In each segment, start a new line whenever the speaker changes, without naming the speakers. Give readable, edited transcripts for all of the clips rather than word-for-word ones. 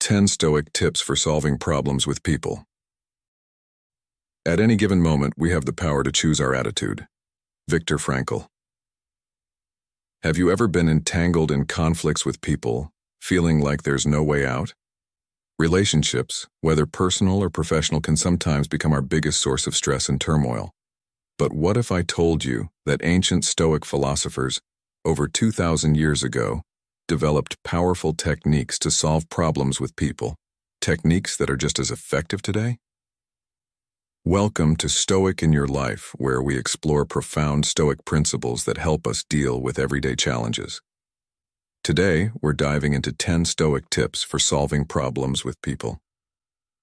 10 Stoic tips for solving problems with people. At any given moment, we have the power to choose our attitude. Viktor Frankl. Have you ever been entangled in conflicts with people, feeling like there's no way out? Relationships, whether personal or professional, can sometimes become our biggest source of stress and turmoil. But what if I told you that ancient Stoic philosophers, over 2,000 years ago, developed powerful techniques to solve problems with people, techniques that are just as effective today? Welcome to Stoic in Your Life, where we explore profound Stoic principles that help us deal with everyday challenges. Today, we're diving into 10 Stoic tips for solving problems with people.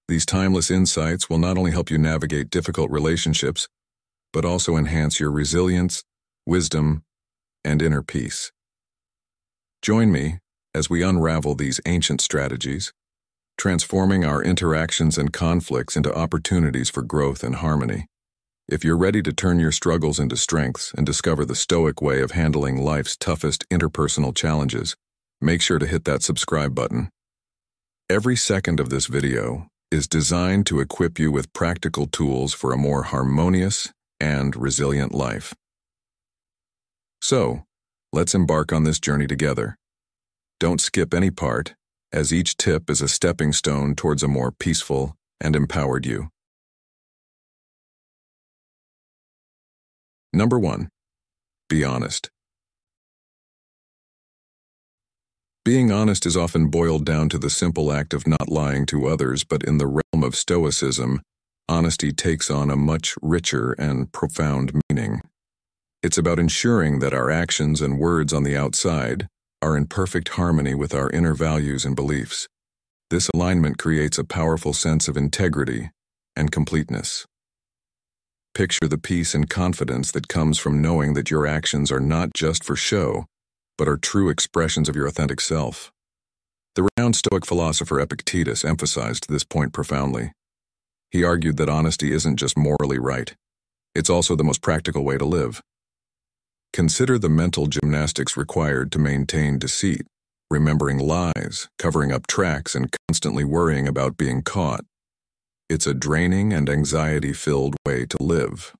These timeless insights will not only help you navigate difficult relationships, but also enhance your resilience, wisdom, and inner peace. Join me as we unravel these ancient strategies, transforming our interactions and conflicts into opportunities for growth and harmony. If you're ready to turn your struggles into strengths and discover the Stoic way of handling life's toughest interpersonal challenges, make sure to hit that subscribe button. Every second of this video is designed to equip you with practical tools for a more harmonious and resilient life. So, let's embark on this journey together. Don't skip any part, as each tip is a stepping stone towards a more peaceful and empowered you. Number 1. Be honest. Being honest is often boiled down to the simple act of not lying to others, but in the realm of Stoicism, honesty takes on a much richer and profound meaning. It's about ensuring that our actions and words on the outside are in perfect harmony with our inner values and beliefs. This alignment creates a powerful sense of integrity and completeness. Picture the peace and confidence that comes from knowing that your actions are not just for show, but are true expressions of your authentic self. The renowned Stoic philosopher Epictetus emphasized this point profoundly. He argued that honesty isn't just morally right, it's also the most practical way to live. Consider the mental gymnastics required to maintain deceit, remembering lies, covering up tracks, and constantly worrying about being caught. It's a draining and anxiety-filled way to live.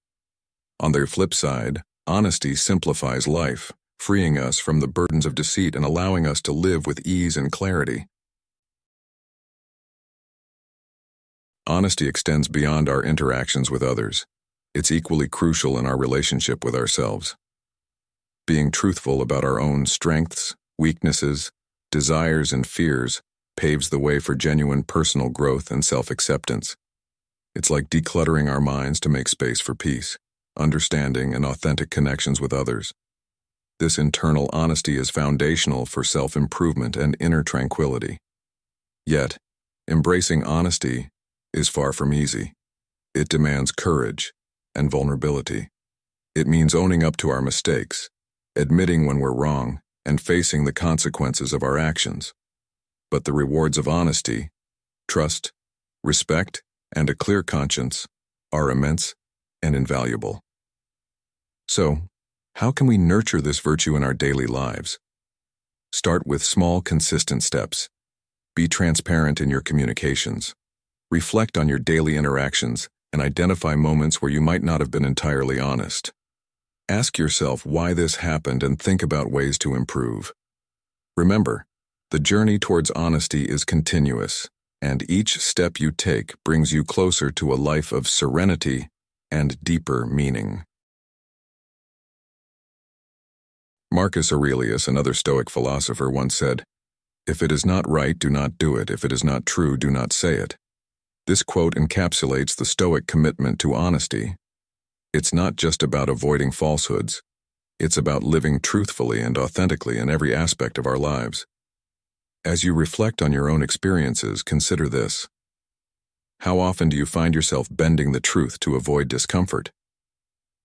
On the flip side, honesty simplifies life, freeing us from the burdens of deceit and allowing us to live with ease and clarity. Honesty extends beyond our interactions with others. It's equally crucial in our relationship with ourselves. Being truthful about our own strengths, weaknesses, desires, and fears paves the way for genuine personal growth and self-acceptance. It's like decluttering our minds to make space for peace, understanding, and authentic connections with others. This internal honesty is foundational for self-improvement and inner tranquility. Yet, embracing honesty is far from easy. It demands courage and vulnerability. It means owning up to our mistakes, admitting when we're wrong, and facing the consequences of our actions. But the rewards of honesty, trust, respect, and a clear conscience are immense and invaluable. So, how can we nurture this virtue in our daily lives? Start with small, consistent steps. Be transparent in your communications. Reflect on your daily interactions and identify moments where you might not have been entirely honest. Ask yourself why this happened and think about ways to improve. Remember, the journey towards honesty is continuous, and each step you take brings you closer to a life of serenity and deeper meaning. Marcus Aurelius, another Stoic philosopher, once said, "If it is not right, do not do it. If it is not true, do not say it." This quote encapsulates the Stoic commitment to honesty. It's not just about avoiding falsehoods. It's about living truthfully and authentically in every aspect of our lives. As you reflect on your own experiences, consider this. How often do you find yourself bending the truth to avoid discomfort?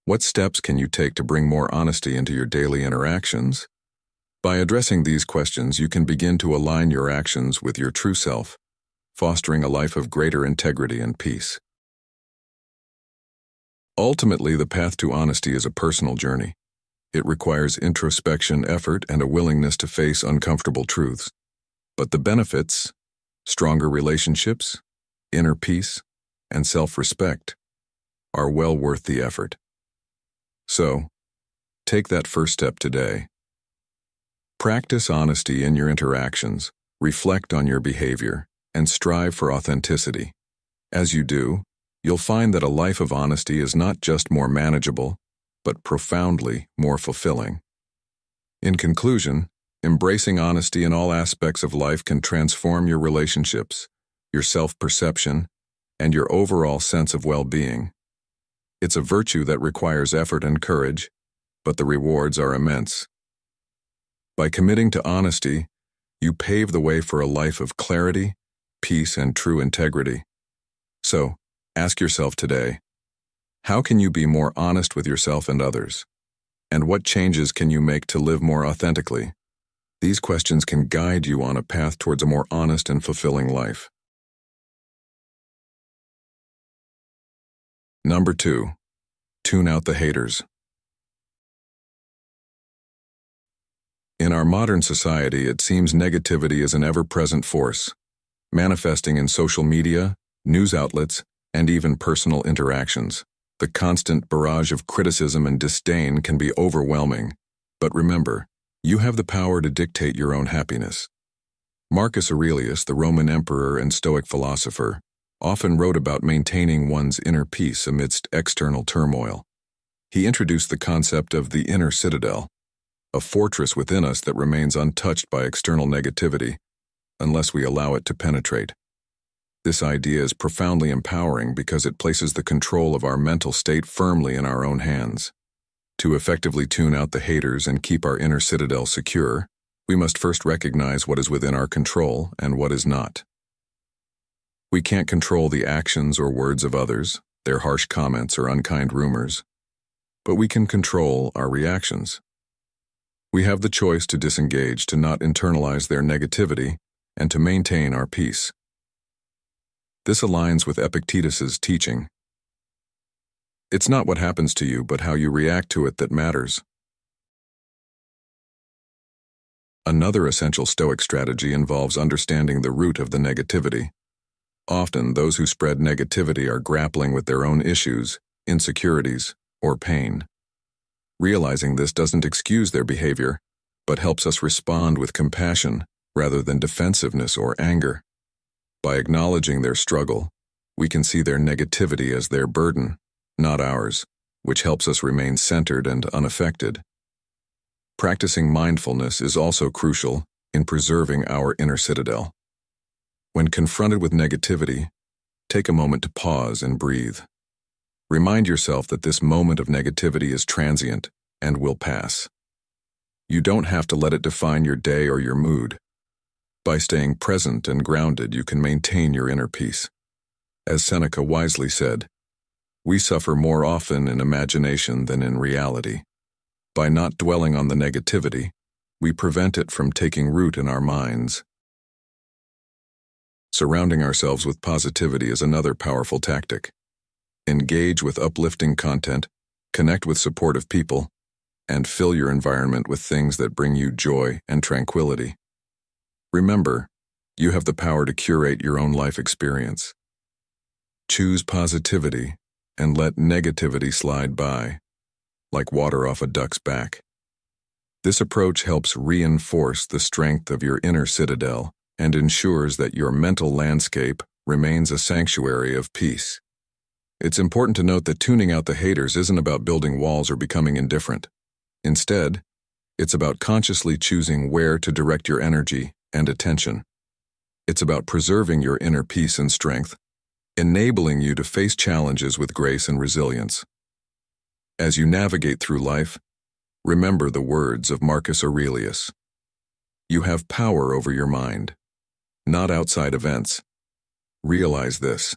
What steps can you take to bring more honesty into your daily interactions? By addressing these questions, you can begin to align your actions with your true self, fostering a life of greater integrity and peace. Ultimately, the path to honesty is a personal journey. It requires introspection, effort, and a willingness to face uncomfortable truths. But the benefits, Stronger relationships, inner peace, and self-respect are well worth the effort. So, take that first step today. Practice honesty in your interactions, reflect on your behavior, and strive for authenticity. As you do, you'll find that a life of honesty is not just more manageable, but profoundly more fulfilling. In conclusion, embracing honesty in all aspects of life can transform your relationships, your self-perception, and your overall sense of well-being. It's a virtue that requires effort and courage, but the rewards are immense. By committing to honesty, you pave the way for a life of clarity, peace, and true integrity. So, ask yourself today, how can you be more honest with yourself and others? And what changes can you make to live more authentically? These questions can guide you on a path towards a more honest and fulfilling life. Number 2. Tune out the haters. In our modern society, it seems negativity is an ever-present force, manifesting in social media, news outlets, and even personal interactions. The constant barrage of criticism and disdain can be overwhelming, but remember, you have the power to dictate your own happiness. Marcus Aurelius, the Roman emperor and Stoic philosopher, often wrote about maintaining one's inner peace amidst external turmoil. He introduced the concept of the inner citadel, a fortress within us that remains untouched by external negativity, unless we allow it to penetrate. This idea is profoundly empowering because it places the control of our mental state firmly in our own hands. To effectively tune out the haters and keep our inner citadel secure, we must first recognize what is within our control and what is not. We can't control the actions or words of others, their harsh comments or unkind rumors, but we can control our reactions. We have the choice to disengage, to not internalize their negativity, and to maintain our peace. This aligns with Epictetus's teaching. It's not what happens to you, but how you react to it that matters. Another essential Stoic strategy involves understanding the root of the negativity. Often, those who spread negativity are grappling with their own issues, insecurities, or pain. Realizing this doesn't excuse their behavior, but helps us respond with compassion rather than defensiveness or anger. By acknowledging their struggle, we can see their negativity as their burden, not ours, which helps us remain centered and unaffected. Practicing mindfulness is also crucial in preserving our inner citadel. When confronted with negativity, take a moment to pause and breathe. Remind yourself that this moment of negativity is transient and will pass. You don't have to let it define your day or your mood. By staying present and grounded, you can maintain your inner peace. As Seneca wisely said, we suffer more often in imagination than in reality. By not dwelling on the negativity, we prevent it from taking root in our minds. Surrounding ourselves with positivity is another powerful tactic. Engage with uplifting content, connect with supportive people, and fill your environment with things that bring you joy and tranquility. Remember, you have the power to curate your own life experience. Choose positivity and let negativity slide by, like water off a duck's back. This approach helps reinforce the strength of your inner citadel and ensures that your mental landscape remains a sanctuary of peace. It's important to note that tuning out the haters isn't about building walls or becoming indifferent. Instead, it's about consciously choosing where to direct your energy and attention. It's about preserving your inner peace and strength, enabling you to face challenges with grace and resilience. As you navigate through life, remember the words of Marcus Aurelius. You have power over your mind, not outside events. Realize this,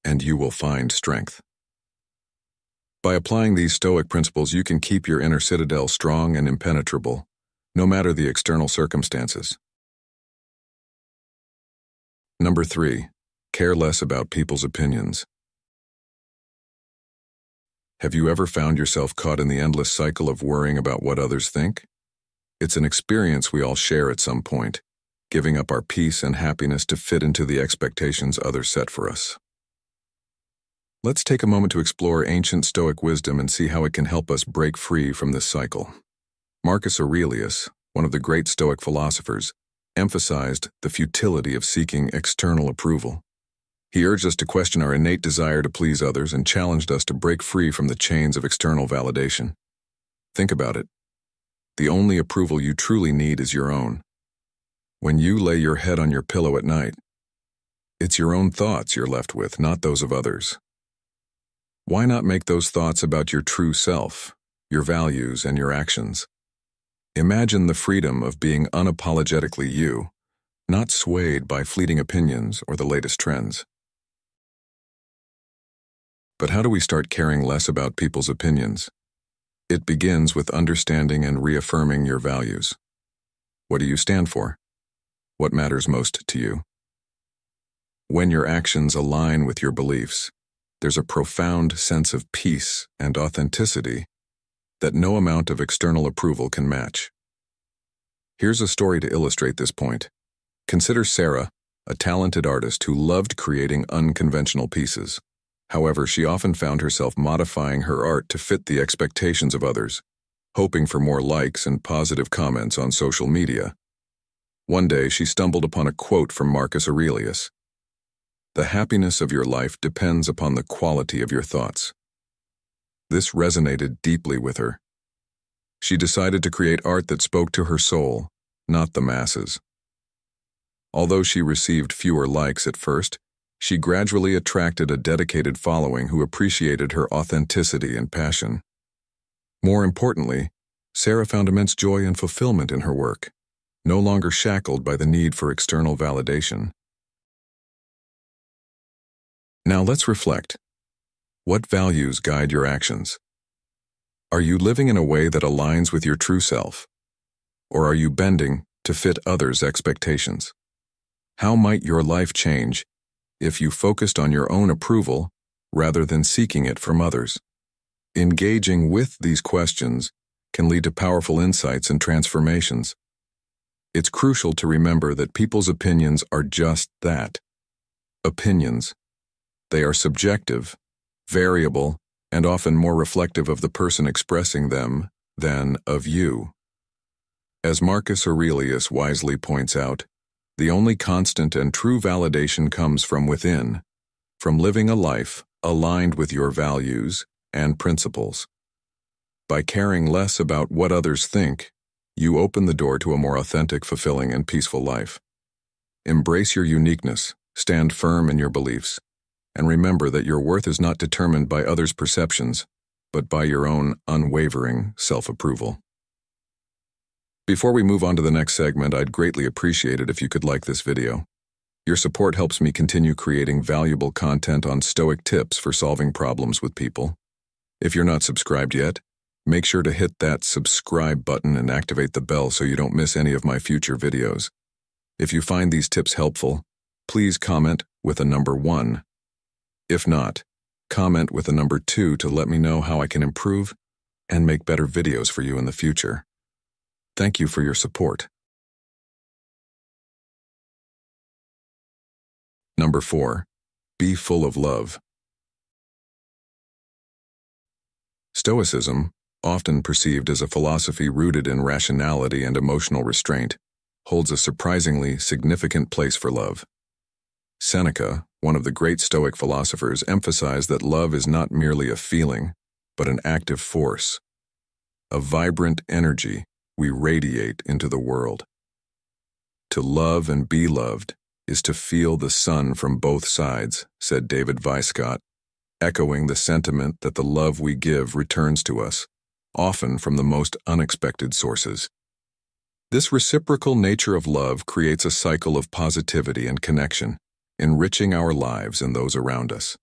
and you will find strength. By applying these Stoic principles, you can keep your inner citadel strong and impenetrable, no matter the external circumstances. Number 3, care less about people's opinions. Have you ever found yourself caught in the endless cycle of worrying about what others think? It's an experience we all share at some point. giving up our peace and happiness to fit into the expectations others set for us. Let's take a moment to explore ancient Stoic wisdom and see how it can help us break free from this cycle. Marcus Aurelius, one of the great Stoic philosophers, emphasized the futility of seeking external approval. He urged us to question our innate desire to please others and challenged us to break free from the chains of external validation. Think about it. The only approval you truly need is your own. When you lay your head on your pillow at night, it's your own thoughts you're left with, not those of others. Why not make those thoughts about your true self, your values, and your actions? Imagine the freedom of being unapologetically you, not swayed by fleeting opinions or the latest trends. But how do we start caring less about people's opinions? It begins with understanding and reaffirming your values. What do you stand for? What matters most to you? When your actions align with your beliefs, there's a profound sense of peace and authenticity that no amount of external approval can match. Here's a story to illustrate this point. Consider Sarah, a talented artist who loved creating unconventional pieces. However, she often found herself modifying her art to fit the expectations of others, hoping for more likes and positive comments on social media. One day, she stumbled upon a quote from Marcus Aurelius. "The happiness of your life depends upon the quality of your thoughts." This resonated deeply with her. She decided to create art that spoke to her soul, not the masses. Although she received fewer likes at first, she gradually attracted a dedicated following who appreciated her authenticity and passion. More importantly, Sarah found immense joy and fulfillment in her work, no longer shackled by the need for external validation. Now let's reflect. What values guide your actions? Are you living in a way that aligns with your true self? Or are you bending to fit others' expectations? How might your life change if you focused on your own approval rather than seeking it from others? Engaging with these questions can lead to powerful insights and transformations. It's crucial to remember that people's opinions are just that, opinions. They are subjective, variable, and often more reflective of the person expressing them than of you. As Marcus Aurelius wisely points out, the only constant and true validation comes from within, from living a life aligned with your values and principles. By caring less about what others think, you open the door to a more authentic, fulfilling, and peaceful life. Embrace your uniqueness, stand firm in your beliefs, and remember that your worth is not determined by others' perceptions, but by your own unwavering self-approval. Before we move on to the next segment, I'd greatly appreciate it if you could like this video. Your support helps me continue creating valuable content on Stoic tips for solving problems with people. If you're not subscribed yet, make sure to hit that subscribe button and activate the bell so you don't miss any of my future videos. If you find these tips helpful, please comment with a number 1. If not, comment with a number 2 to let me know how I can improve and make better videos for you in the future. Thank you for your support. Number 4. Be full of love. Stoicism, often perceived as a philosophy rooted in rationality and emotional restraint, holds a surprisingly significant place for love. Seneca, one of the great Stoic philosophers, emphasized that love is not merely a feeling, but an active force, a vibrant energy we radiate into the world. To love and be loved is to feel the sun from both sides, said David Weiscott, echoing the sentiment that the love we give returns to us, often from the most unexpected sources. This reciprocal nature of love creates a cycle of positivity and connection, enriching our lives and those around us.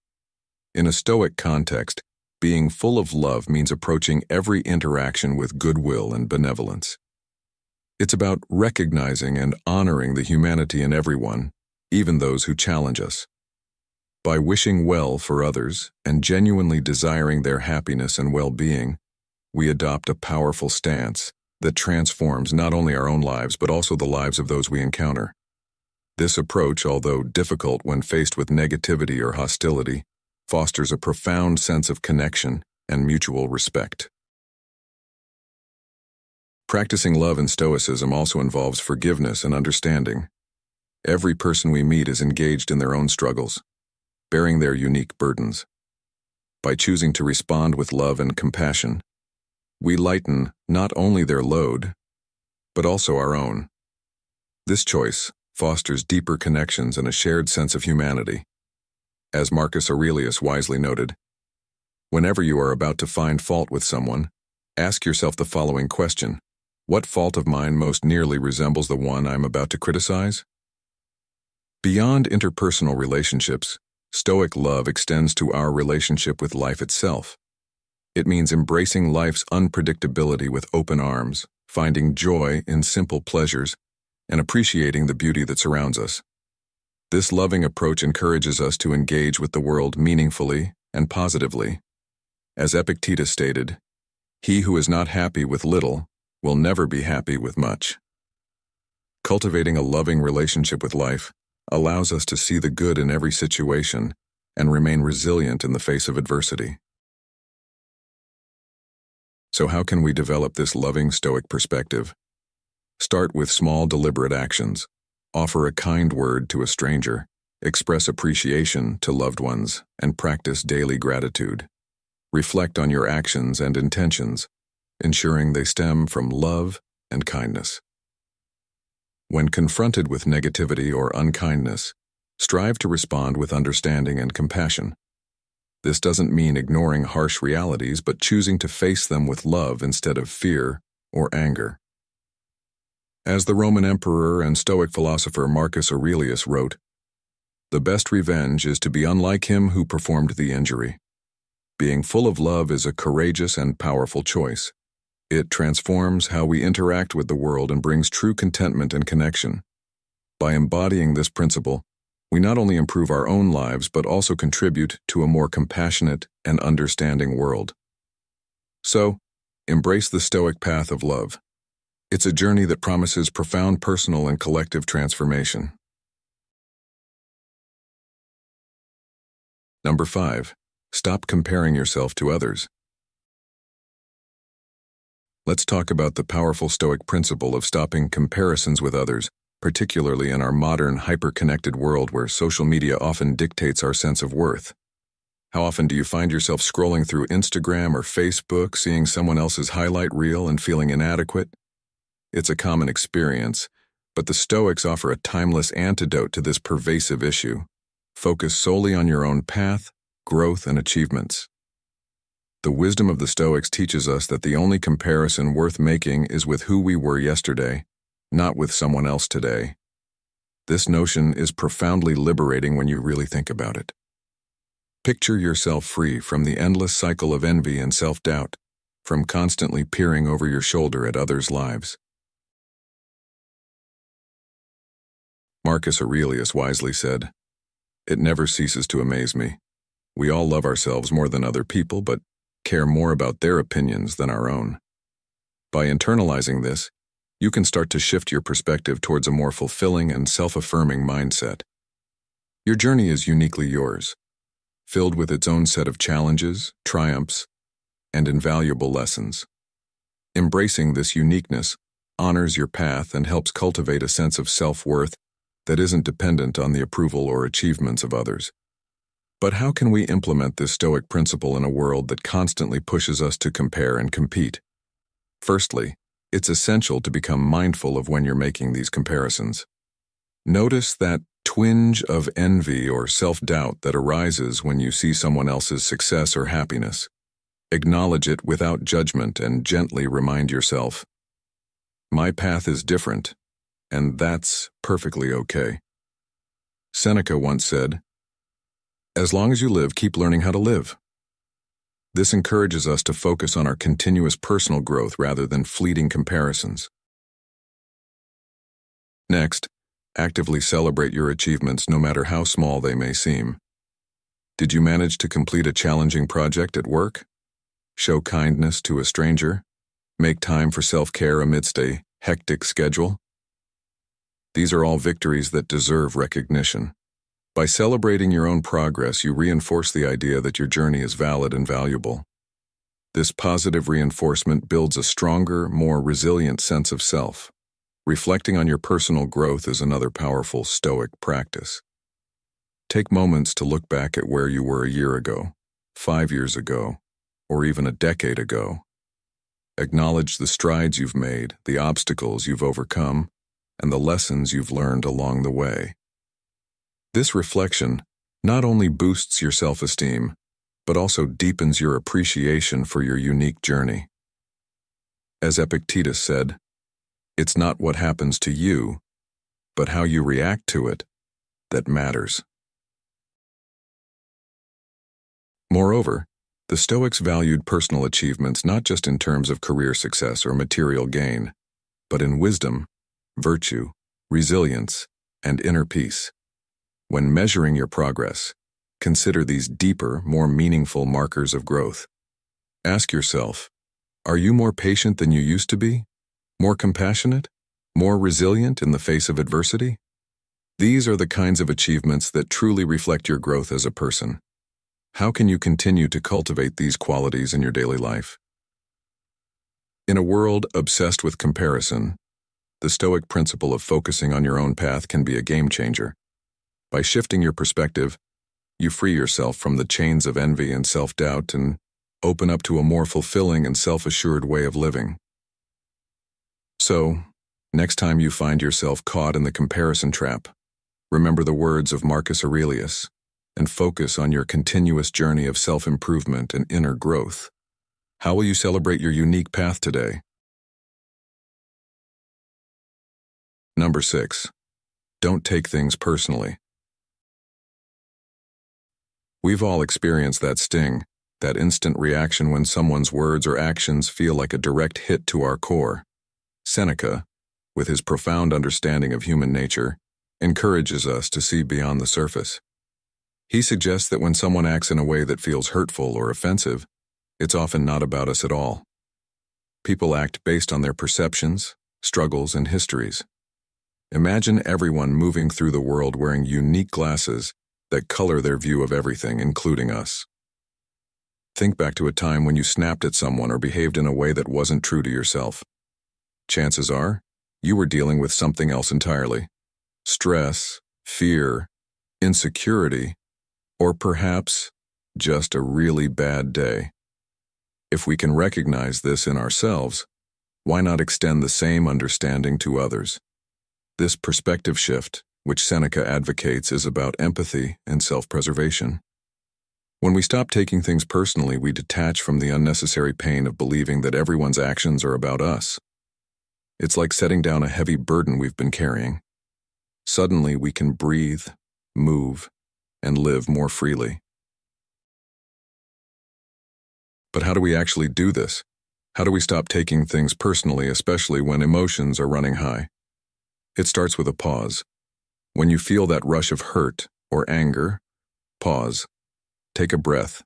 In a Stoic context, being full of love means approaching every interaction with goodwill and benevolence. It's about recognizing and honoring the humanity in everyone, even those who challenge us. By wishing well for others and genuinely desiring their happiness and well-being, we adopt a powerful stance that transforms not only our own lives but also the lives of those we encounter. This approach, although difficult when faced with negativity or hostility, fosters a profound sense of connection and mutual respect. Practicing love in Stoicism also involves forgiveness and understanding. Every person we meet is engaged in their own struggles, bearing their unique burdens. By choosing to respond with love and compassion, we lighten not only their load, but also our own. This choice fosters deeper connections and a shared sense of humanity. As Marcus Aurelius wisely noted, whenever you are about to find fault with someone, ask yourself the following question: what fault of mine most nearly resembles the one I am about to criticize? Beyond interpersonal relationships, Stoic love extends to our relationship with life itself. It means embracing life's unpredictability with open arms, finding joy in simple pleasures, and appreciating the beauty that surrounds us. This loving approach encourages us to engage with the world meaningfully and positively. As Epictetus stated, "He who is not happy with little will never be happy with much." Cultivating a loving relationship with life allows us to see the good in every situation and remain resilient in the face of adversity. So how can we develop this loving Stoic perspective? Start with small, deliberate actions. Offer a kind word to a stranger, express appreciation to loved ones, and practice daily gratitude. Reflect on your actions and intentions, ensuring they stem from love and kindness. When confronted with negativity or unkindness, strive to respond with understanding and compassion. This doesn't mean ignoring harsh realities, but choosing to face them with love instead of fear or anger. As the Roman emperor and Stoic philosopher Marcus Aurelius wrote, "The best revenge is to be unlike him who performed the injury." Being full of love is a courageous and powerful choice. It transforms how we interact with the world and brings true contentment and connection. By embodying this principle, we not only improve our own lives but also contribute to a more compassionate and understanding world. So, embrace the Stoic path of love. It's a journey that promises profound personal and collective transformation. Number 5. Stop comparing yourself to others. Let's talk about the powerful Stoic principle of stopping comparisons with others, particularly in our modern, hyper-connected world where social media often dictates our sense of worth. How often do you find yourself scrolling through Instagram or Facebook, seeing someone else's highlight reel and feeling inadequate? It's a common experience, but the Stoics offer a timeless antidote to this pervasive issue. Focus solely on your own path, growth, and achievements. The wisdom of the Stoics teaches us that the only comparison worth making is with who we were yesterday, not with someone else today. This notion is profoundly liberating when you really think about it. Picture yourself free from the endless cycle of envy and self-doubt, from constantly peering over your shoulder at others' lives. Marcus Aurelius wisely said, "It never ceases to amaze me. We all love ourselves more than other people, but care more about their opinions than our own." By internalizing this, you can start to shift your perspective towards a more fulfilling and self-affirming mindset. Your journey is uniquely yours, filled with its own set of challenges, triumphs, and invaluable lessons. Embracing this uniqueness honors your path and helps cultivate a sense of self-worth that isn't dependent on the approval or achievements of others. But how can we implement this Stoic principle in a world that constantly pushes us to compare and compete? Firstly, it's essential to become mindful of when you're making these comparisons. Notice that twinge of envy or self-doubt that arises when you see someone else's success or happiness. Acknowledge it without judgment and gently remind yourself, "My path is different, and that's perfectly okay." Seneca once said, "As long as you live, keep learning how to live." This encourages us to focus on our continuous personal growth rather than fleeting comparisons. Next, actively celebrate your achievements no matter how small they may seem. Did you manage to complete a challenging project at work? Show kindness to a stranger? make time for self-care amidst a hectic schedule. These are all victories that deserve recognition. By celebrating your own progress, you reinforce the idea that your journey is valid and valuable. This positive reinforcement builds a stronger, more resilient sense of self. Reflecting on your personal growth is another powerful Stoic practice. Take moments to look back at where you were a year ago, 5 years ago, or even a decade ago. Acknowledge the strides you've made, the obstacles you've overcome, and the lessons you've learned along the way. This reflection not only boosts your self-esteem, but also deepens your appreciation for your unique journey. As Epictetus said, "It's not what happens to you, but how you react to it that matters." Moreover, the Stoics valued personal achievements not just in terms of career success or material gain, but in wisdom, virtue, resilience, and inner peace. When measuring your progress, consider these deeper, more meaningful markers of growth. Ask yourself, are you more patient than you used to be? More compassionate? More resilient in the face of adversity? These are the kinds of achievements that truly reflect your growth as a person. How can you continue to cultivate these qualities in your daily life? In a world obsessed with comparison, the Stoic principle of focusing on your own path can be a game changer. By shifting your perspective, you free yourself from the chains of envy and self-doubt and open up to a more fulfilling and self-assured way of living. So, next time you find yourself caught in the comparison trap, remember the words of Marcus Aurelius and focus on your continuous journey of self-improvement and inner growth. How will you celebrate your unique path today? Number 6. Don't take things personally. We've all experienced that sting, that instant reaction when someone's words or actions feel like a direct hit to our core. Seneca, with his profound understanding of human nature, encourages us to see beyond the surface. He suggests that when someone acts in a way that feels hurtful or offensive, it's often not about us at all. People act based on their perceptions, struggles, and histories. Imagine everyone moving through the world wearing unique glasses that color their view of everything, including us. Think back to a time when you snapped at someone or behaved in a way that wasn't true to yourself. Chances are, you were dealing with something else entirely. Stress, fear, insecurity, or perhaps just a really bad day. If we can recognize this in ourselves, why not extend the same understanding to others? This perspective shift, which Seneca advocates, is about empathy and self-preservation. When we stop taking things personally, we detach from the unnecessary pain of believing that everyone's actions are about us. It's like setting down a heavy burden we've been carrying. Suddenly, we can breathe, move, and live more freely. But how do we actually do this? How do we stop taking things personally, especially when emotions are running high? It starts with a pause. When you feel that rush of hurt or anger, pause, take a breath,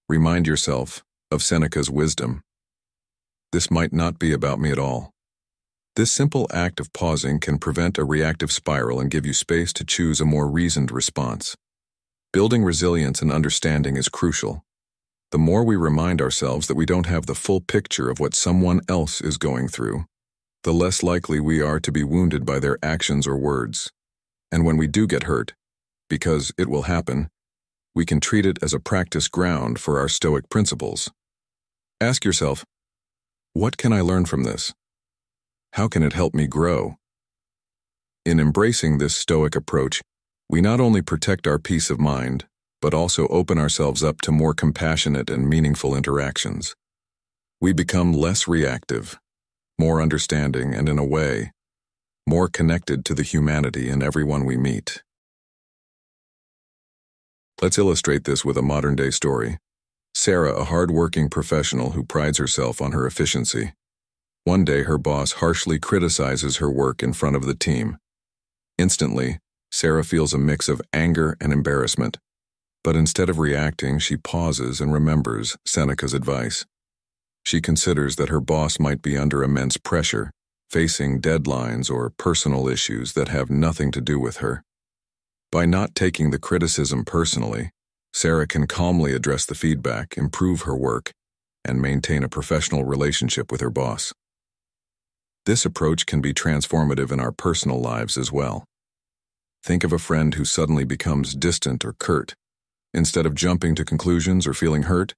remind yourself of Seneca's wisdom. This might not be about me at all. This simple act of pausing can prevent a reactive spiral and give you space to choose a more reasoned response. Building resilience and understanding is crucial. The more we remind ourselves that we don't have the full picture of what someone else is going through, the less likely we are to be wounded by their actions or words. And when we do get hurt, because it will happen, we can treat it as a practice ground for our Stoic principles. Ask yourself, what can I learn from this? How can it help me grow? In embracing this Stoic approach, we not only protect our peace of mind, but also open ourselves up to more compassionate and meaningful interactions. We become less reactive, more understanding, and in a way, more connected to the humanity in everyone we meet. Let's illustrate this with a modern-day story. Sarah, a hard-working professional who prides herself on her efficiency. One day, her boss harshly criticizes her work in front of the team. Instantly, Sarah feels a mix of anger and embarrassment. But instead of reacting, she pauses and remembers Seneca's advice. She considers that her boss might be under immense pressure, facing deadlines or personal issues that have nothing to do with her. By not taking the criticism personally, Sarah can calmly address the feedback, improve her work, and maintain a professional relationship with her boss. This approach can be transformative in our personal lives as well. Think of a friend who suddenly becomes distant or curt. Instead of jumping to conclusions or feeling hurt,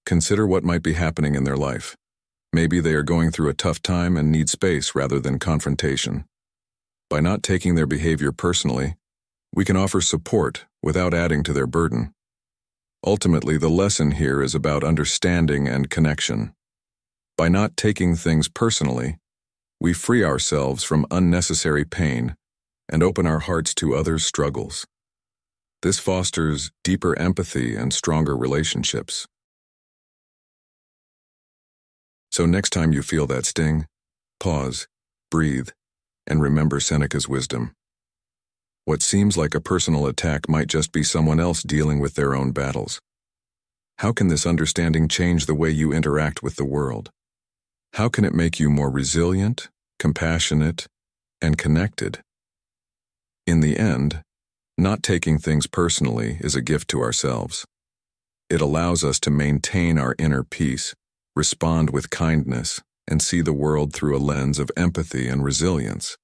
consider what might be happening in their life. Maybe they are going through a tough time and need space rather than confrontation. By not taking their behavior personally, we can offer support without adding to their burden. Ultimately, the lesson here is about understanding and connection. By not taking things personally, we free ourselves from unnecessary pain and open our hearts to others' struggles. This fosters deeper empathy and stronger relationships. So next time you feel that sting, pause, breathe, and remember Seneca's wisdom. What seems like a personal attack might just be someone else dealing with their own battles. How can this understanding change the way you interact with the world? How can it make you more resilient, compassionate, and connected? In the end, not taking things personally is a gift to ourselves. It allows us to maintain our inner peace, respond with kindness, and see the world through a lens of empathy and resilience.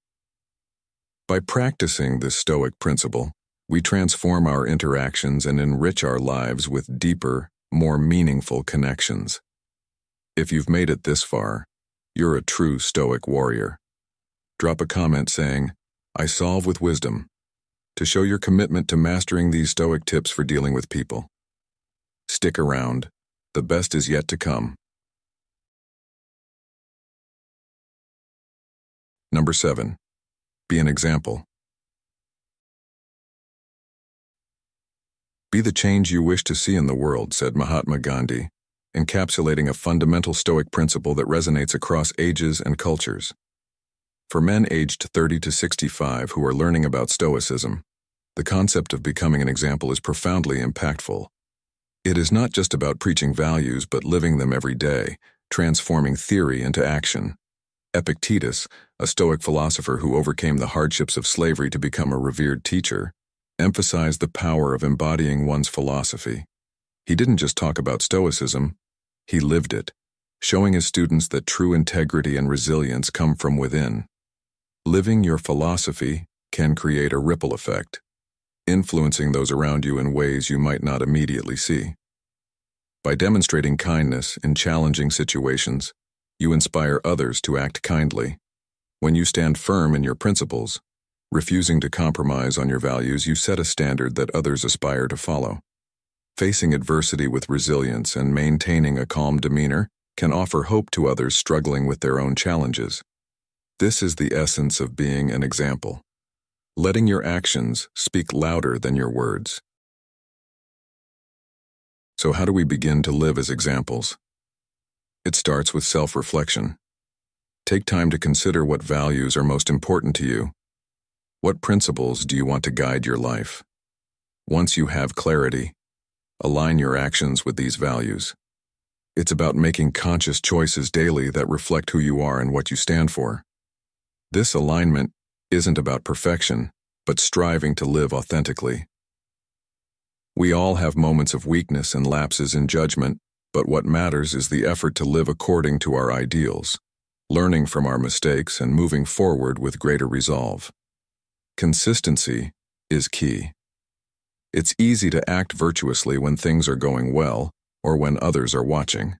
By practicing this Stoic principle, we transform our interactions and enrich our lives with deeper, more meaningful connections. If you've made it this far, you're a true Stoic warrior. Drop a comment saying, "I solve with wisdom," to show your commitment to mastering these Stoic tips for dealing with people. Stick around. The best is yet to come. Number 7. Be an example. Be the change you wish to see in the world, said Mahatma Gandhi, encapsulating a fundamental Stoic principle that resonates across ages and cultures. For men aged 30 to 65 who are learning about Stoicism, the concept of becoming an example is profoundly impactful. It is not just about preaching values but living them every day, transforming theory into action. Epictetus, a Stoic philosopher who overcame the hardships of slavery to become a revered teacher, emphasized the power of embodying one's philosophy. He didn't just talk about Stoicism, he lived it, showing his students that true integrity and resilience come from within. Living your philosophy can create a ripple effect, influencing those around you in ways you might not immediately see. By demonstrating kindness in challenging situations, you inspire others to act kindly. When you stand firm in your principles, refusing to compromise on your values, you set a standard that others aspire to follow. Facing adversity with resilience and maintaining a calm demeanor can offer hope to others struggling with their own challenges. This is the essence of being an example, letting your actions speak louder than your words. So how do we begin to live as examples? It starts with self-reflection. Take time to consider what values are most important to you. What principles do you want to guide your life? Once you have clarity, align your actions with these values. It's about making conscious choices daily that reflect who you are and what you stand for. This alignment isn't about perfection, but striving to live authentically. We all have moments of weakness and lapses in judgment, but what matters is the effort to live according to our ideals, learning from our mistakes and moving forward with greater resolve. Consistency is key. It's easy to act virtuously when things are going well or when others are watching.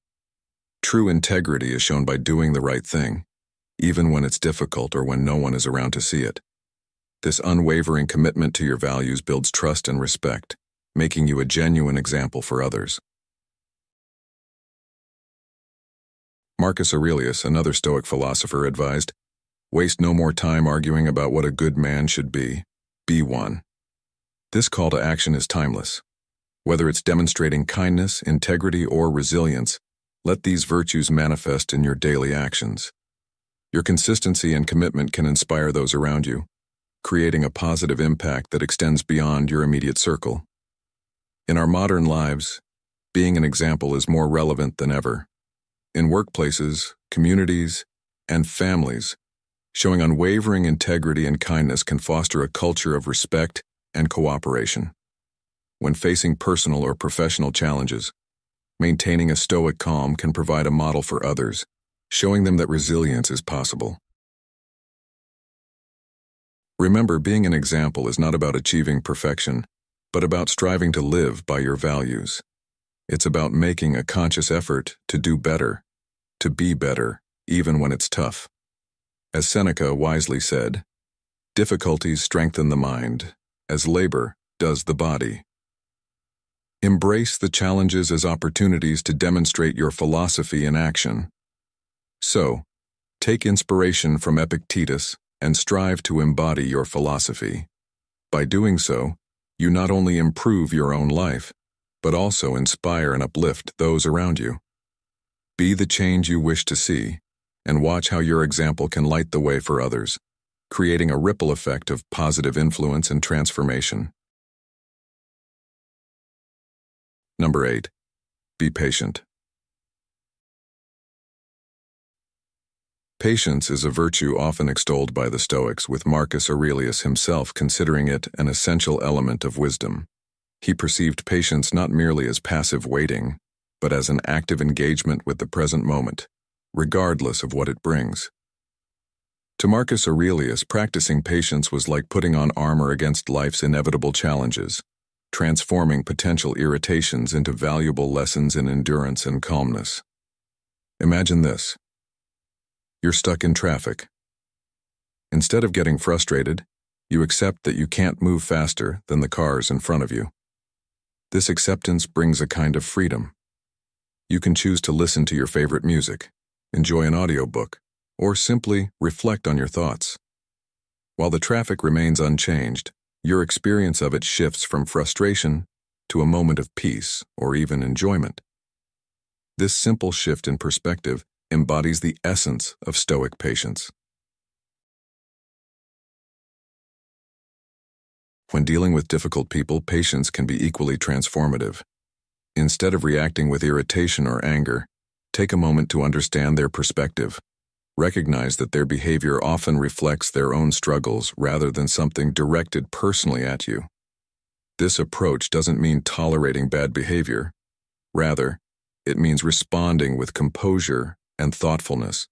True integrity is shown by doing the right thing, even when it's difficult or when no one is around to see it. This unwavering commitment to your values builds trust and respect, making you a genuine example for others. Marcus Aurelius, another Stoic philosopher, advised, "Waste no more time arguing about what a good man should be one." This call to action is timeless. Whether it's demonstrating kindness, integrity, or resilience, let these virtues manifest in your daily actions. Your consistency and commitment can inspire those around you, creating a positive impact that extends beyond your immediate circle. In our modern lives, being an example is more relevant than ever. in workplaces, communities, and families. Showing unwavering integrity and kindness can foster a culture of respect and cooperation. When facing personal or professional challenges, maintaining a stoic calm can provide a model for others, showing them that resilience is possible. Remember, being an example is not about achieving perfection, but about striving to live by your values. It's about making a conscious effort to do better, to be better, even when it's tough. As Seneca wisely said, difficulties strengthen the mind, as labor does the body. Embrace the challenges as opportunities to demonstrate your philosophy in action. So, take inspiration from Epictetus and strive to embody your philosophy. By doing so, you not only improve your own life, but also inspire and uplift those around you. Be the change you wish to see, and watch how your example can light the way for others, creating a ripple effect of positive influence and transformation. Number 8. Be patient. Patience is a virtue often extolled by the Stoics, with Marcus Aurelius himself considering it an essential element of wisdom. He perceived patience not merely as passive waiting, but as an active engagement with the present moment, regardless of what it brings. To Marcus Aurelius, practicing patience was like putting on armor against life's inevitable challenges, transforming potential irritations into valuable lessons in endurance and calmness. Imagine this. You're stuck in traffic. Instead of getting frustrated, you accept that you can't move faster than the cars in front of you. This acceptance brings a kind of freedom. You can choose to listen to your favorite music, enjoy an audiobook, or simply reflect on your thoughts. While the traffic remains unchanged, your experience of it shifts from frustration to a moment of peace or even enjoyment. This simple shift in perspective embodies the essence of Stoic patience. When dealing with difficult people, patience can be equally transformative. Instead of reacting with irritation or anger, take a moment to understand their perspective. Recognize that their behavior often reflects their own struggles rather than something directed personally at you. This approach doesn't mean tolerating bad behavior. Rather, it means responding with composure and thoughtfulness,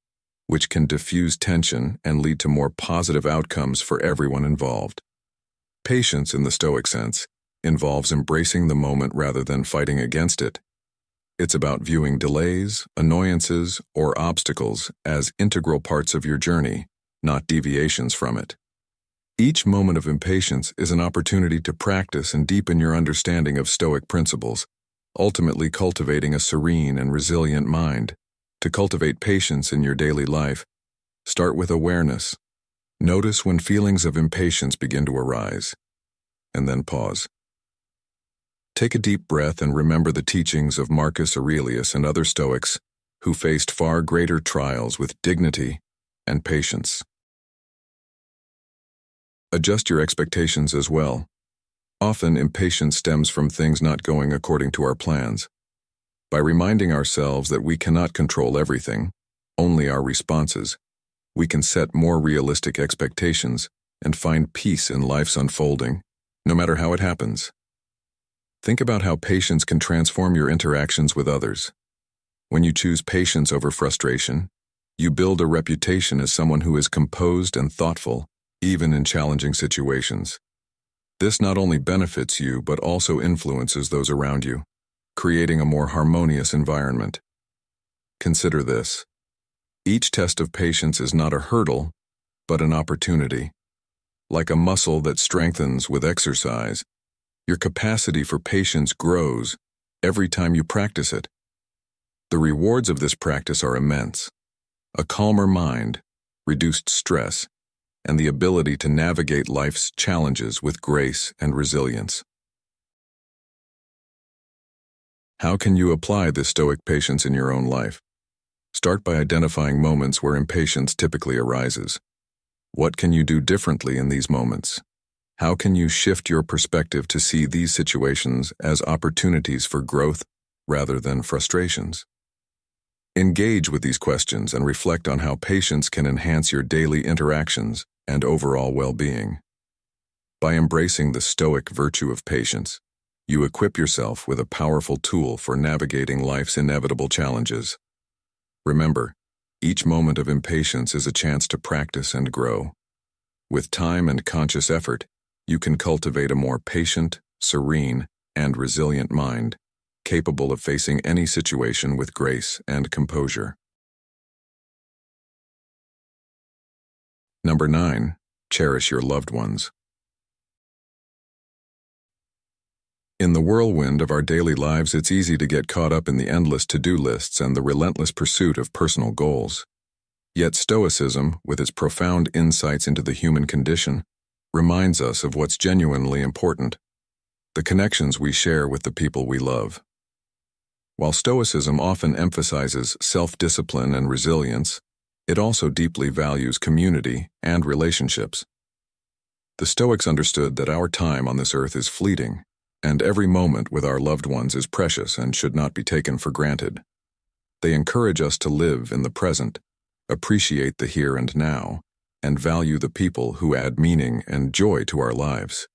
which can diffuse tension and lead to more positive outcomes for everyone involved. Patience, in the Stoic sense, involves embracing the moment rather than fighting against it. It's about viewing delays, annoyances, or obstacles as integral parts of your journey, not deviations from it. Each moment of impatience is an opportunity to practice and deepen your understanding of Stoic principles, ultimately cultivating a serene and resilient mind. To cultivate patience in your daily life, start with awareness. Notice when feelings of impatience begin to arise, and then pause. Take a deep breath and remember the teachings of Marcus Aurelius and other Stoics who faced far greater trials with dignity and patience. Adjust your expectations as well. Often, impatience stems from things not going according to our plans. By reminding ourselves that we cannot control everything, only our responses, we can set more realistic expectations and find peace in life's unfolding, no matter how it happens. Think about how patience can transform your interactions with others. When you choose patience over frustration, you build a reputation as someone who is composed and thoughtful, even in challenging situations. This not only benefits you, but also influences those around you, creating a more harmonious environment. Consider this. Each test of patience is not a hurdle, but an opportunity. Like a muscle that strengthens with exercise, your capacity for patience grows every time you practice it. The rewards of this practice are immense. A calmer mind, reduced stress, and the ability to navigate life's challenges with grace and resilience. How can you apply this Stoic patience in your own life? Start by identifying moments where impatience typically arises. What can you do differently in these moments? How can you shift your perspective to see these situations as opportunities for growth rather than frustrations? Engage with these questions and reflect on how patience can enhance your daily interactions and overall well-being. By embracing the Stoic virtue of patience, you equip yourself with a powerful tool for navigating life's inevitable challenges. Remember, each moment of impatience is a chance to practice and grow. With time and conscious effort, you can cultivate a more patient, serene, and resilient mind, capable of facing any situation with grace and composure. Number 9. Cherish your loved ones. In the whirlwind of our daily lives, it's easy to get caught up in the endless to-do lists and the relentless pursuit of personal goals. Yet Stoicism, with its profound insights into the human condition, reminds us of what's genuinely important: the connections we share with the people we love. While Stoicism often emphasizes self-discipline and resilience, it also deeply values community and relationships. The Stoics understood that our time on this earth is fleeting, and every moment with our loved ones is precious and should not be taken for granted. They encourage us to live in the present, appreciate the here and now, and value the people who add meaning and joy to our lives.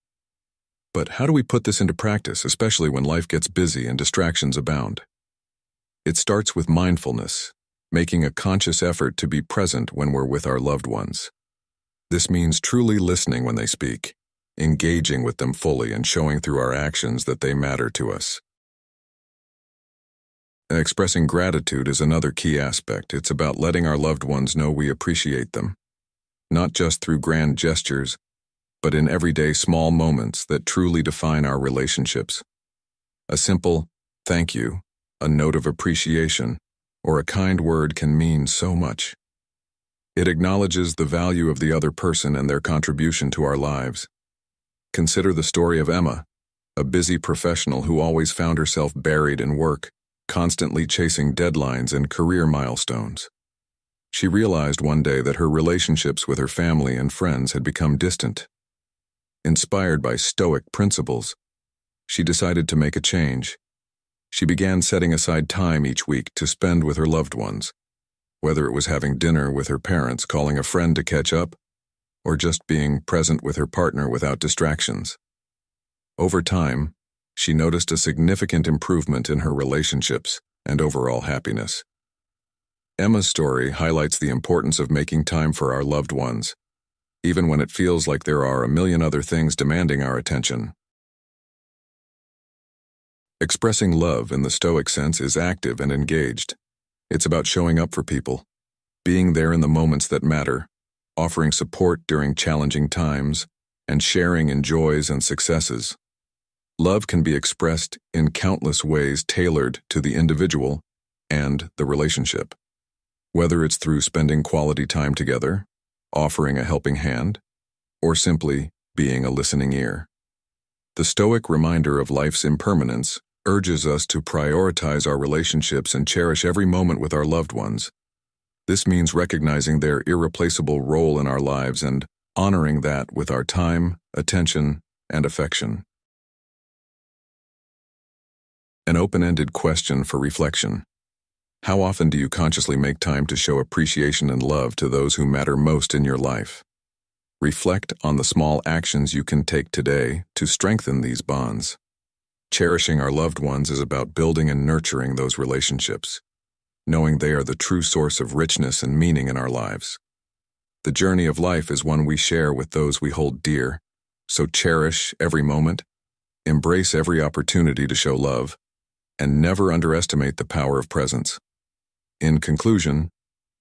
But how do we put this into practice, especially when life gets busy and distractions abound? It starts with mindfulness, making a conscious effort to be present when we're with our loved ones. This means truly listening when they speak, engaging with them fully, and showing through our actions that they matter to us. And expressing gratitude is another key aspect. It's about letting our loved ones know we appreciate them, not just through grand gestures, but in everyday small moments that truly define our relationships. A simple "thank you," a note of appreciation, or a kind word can mean so much. It acknowledges the value of the other person and their contribution to our lives. Consider the story of Emma, a busy professional who always found herself buried in work, constantly chasing deadlines and career milestones. She realized one day that her relationships with her family and friends had become distant. Inspired by Stoic principles, she decided to make a change. She began setting aside time each week to spend with her loved ones, whether it was having dinner with her parents, calling a friend to catch up, or just being present with her partner without distractions. Over time, she noticed a significant improvement in her relationships and overall happiness. Emma's story highlights the importance of making time for our loved ones, even when it feels like there are a million other things demanding our attention. Expressing love in the Stoic sense is active and engaged. It's about showing up for people, being there in the moments that matter, offering support during challenging times, and sharing in joys and successes. Love can be expressed in countless ways tailored to the individual and the relationship. Whether it's through spending quality time together, offering a helping hand, or simply being a listening ear. The Stoic reminder of life's impermanence urges us to prioritize our relationships and cherish every moment with our loved ones. This means recognizing their irreplaceable role in our lives and honoring that with our time, attention, and affection. An open-ended question for reflection. How often do you consciously make time to show appreciation and love to those who matter most in your life? Reflect on the small actions you can take today to strengthen these bonds. Cherishing our loved ones is about building and nurturing those relationships, knowing they are the true source of richness and meaning in our lives. The journey of life is one we share with those we hold dear, so cherish every moment, embrace every opportunity to show love, and never underestimate the power of presence. In conclusion,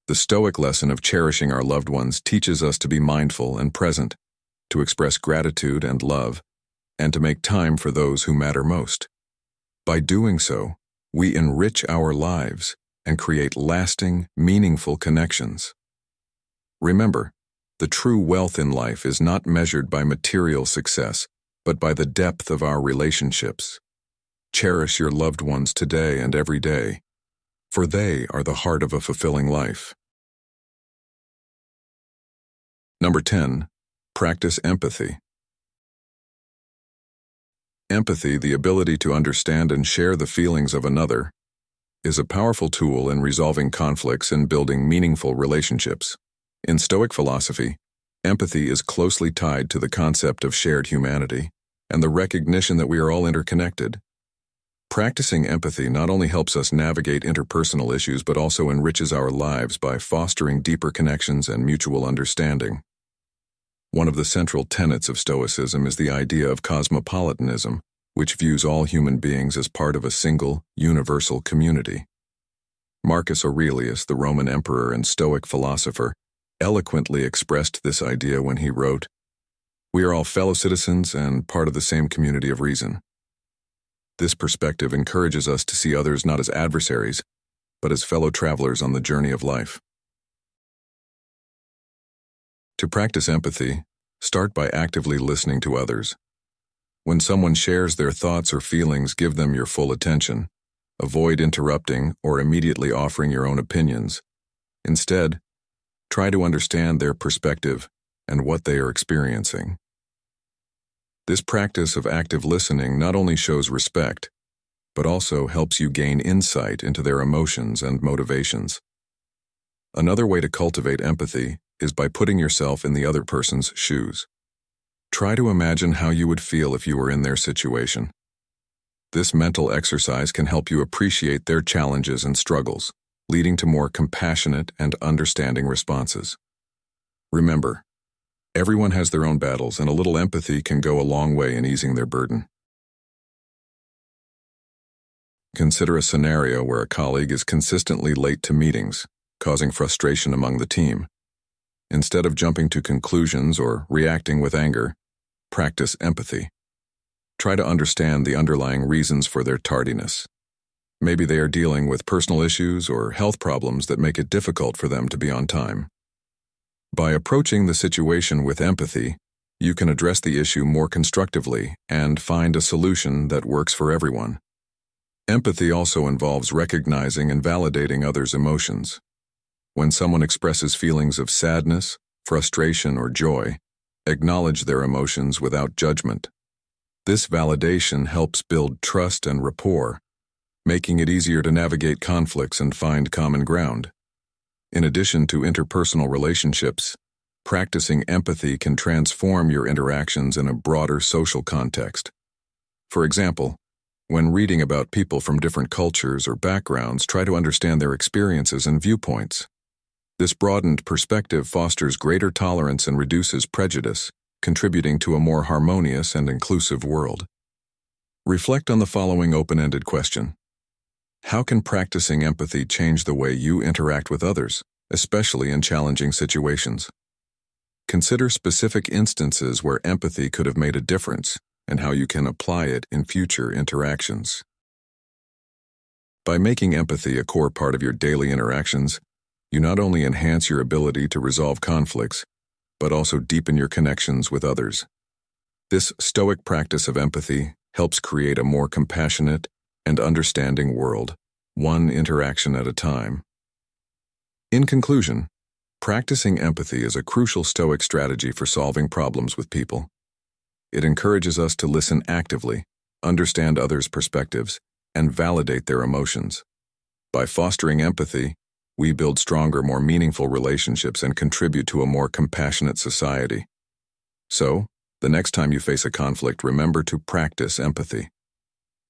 the Stoic lesson of cherishing our loved ones teaches us to be mindful and present, to express gratitude and love, and to make time for those who matter most. By doing so, we enrich our lives and create lasting, meaningful connections. Remember, the true wealth in life is not measured by material success, but by the depth of our relationships. Cherish your loved ones today and every day, for they are the heart of a fulfilling life. Number 10. Practice empathy. Empathy, the ability to understand and share the feelings of another, is a powerful tool in resolving conflicts and building meaningful relationships. In Stoic philosophy, empathy is closely tied to the concept of shared humanity and the recognition that we are all interconnected. Practicing empathy not only helps us navigate interpersonal issues but also enriches our lives by fostering deeper connections and mutual understanding. One of the central tenets of Stoicism is the idea of cosmopolitanism, which views all human beings as part of a single, universal community. Marcus Aurelius, the Roman emperor and Stoic philosopher, eloquently expressed this idea when he wrote, "We are all fellow citizens and part of the same community of reason." This perspective encourages us to see others not as adversaries, but as fellow travelers on the journey of life. To practice empathy, start by actively listening to others. When someone shares their thoughts or feelings, give them your full attention. Avoid interrupting or immediately offering your own opinions. Instead, try to understand their perspective and what they are experiencing. This practice of active listening not only shows respect, but also helps you gain insight into their emotions and motivations. Another way to cultivate empathy is by putting yourself in the other person's shoes. Try to imagine how you would feel if you were in their situation. This mental exercise can help you appreciate their challenges and struggles, leading to more compassionate and understanding responses. Remember, everyone has their own battles, and a little empathy can go a long way in easing their burden. Consider a scenario where a colleague is consistently late to meetings, causing frustration among the team. Instead of jumping to conclusions or reacting with anger, practice empathy. Try to understand the underlying reasons for their tardiness. Maybe they are dealing with personal issues or health problems that make it difficult for them to be on time. By approaching the situation with empathy, you can address the issue more constructively and find a solution that works for everyone. Empathy also involves recognizing and validating others' emotions. When someone expresses feelings of sadness, frustration, or joy, acknowledge their emotions without judgment. This validation helps build trust and rapport, making it easier to navigate conflicts and find common ground. In addition to interpersonal relationships, practicing empathy can transform your interactions in a broader social context. For example, when reading about people from different cultures or backgrounds, try to understand their experiences and viewpoints. This broadened perspective fosters greater tolerance and reduces prejudice, contributing to a more harmonious and inclusive world. Reflect on the following open-ended question. How can practicing empathy change the way you interact with others, especially in challenging situations? Consider specific instances where empathy could have made a difference and how you can apply it in future interactions. By making empathy a core part of your daily interactions, you not only enhance your ability to resolve conflicts, but also deepen your connections with others. This Stoic practice of empathy helps create a more compassionate and understanding world, one interaction at a time. In conclusion, practicing empathy is a crucial Stoic strategy for solving problems with people. It encourages us to listen actively, understand others' perspectives, and validate their emotions. By fostering empathy, we build stronger, more meaningful relationships and contribute to a more compassionate society. So, the next time you face a conflict, remember to practice empathy.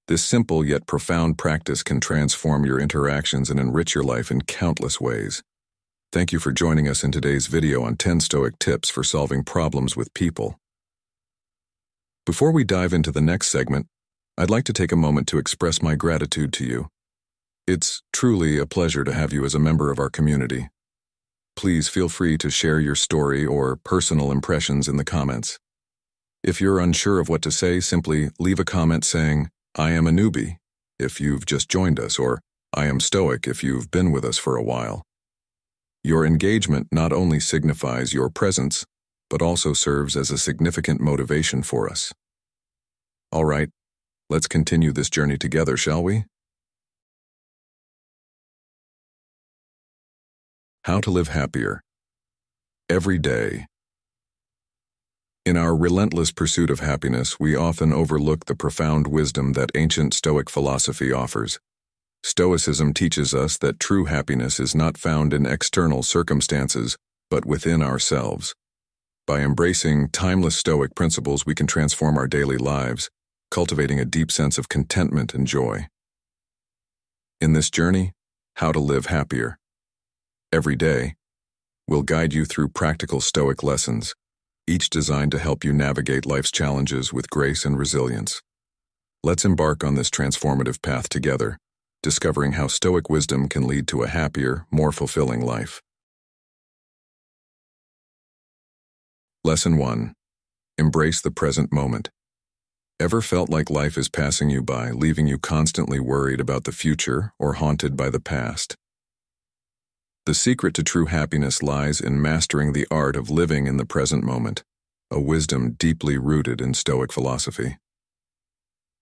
This simple yet profound practice can transform your interactions and enrich your life in countless ways. Thank you for joining us in today's video on 10 Stoic tips for solving problems with people. Before we dive into the next segment, I'd like to take a moment to express my gratitude to you. It's truly a pleasure to have you as a member of our community. Please feel free to share your story or personal impressions in the comments. If you're unsure of what to say, simply leave a comment saying, "I am a newbie," if you've just joined us, or "I am Stoic" if you've been with us for a while. Your engagement not only signifies your presence, but also serves as a significant motivation for us. All right, let's continue this journey together, shall we? How to live happier. Every day. In our relentless pursuit of happiness, we often overlook the profound wisdom that ancient Stoic philosophy offers. Stoicism teaches us that true happiness is not found in external circumstances, but within ourselves. By embracing timeless Stoic principles, we can transform our daily lives, cultivating a deep sense of contentment and joy. In this journey, How to Live Happier. Every day, we'll guide you through practical Stoic lessons, each designed to help you navigate life's challenges with grace and resilience. Let's embark on this transformative path together, discovering how Stoic wisdom can lead to a happier, more fulfilling life. Lesson 1. Embrace the present moment. Ever felt like life is passing you by, leaving you constantly worried about the future or haunted by the past? The secret to true happiness lies in mastering the art of living in the present moment, a wisdom deeply rooted in Stoic philosophy.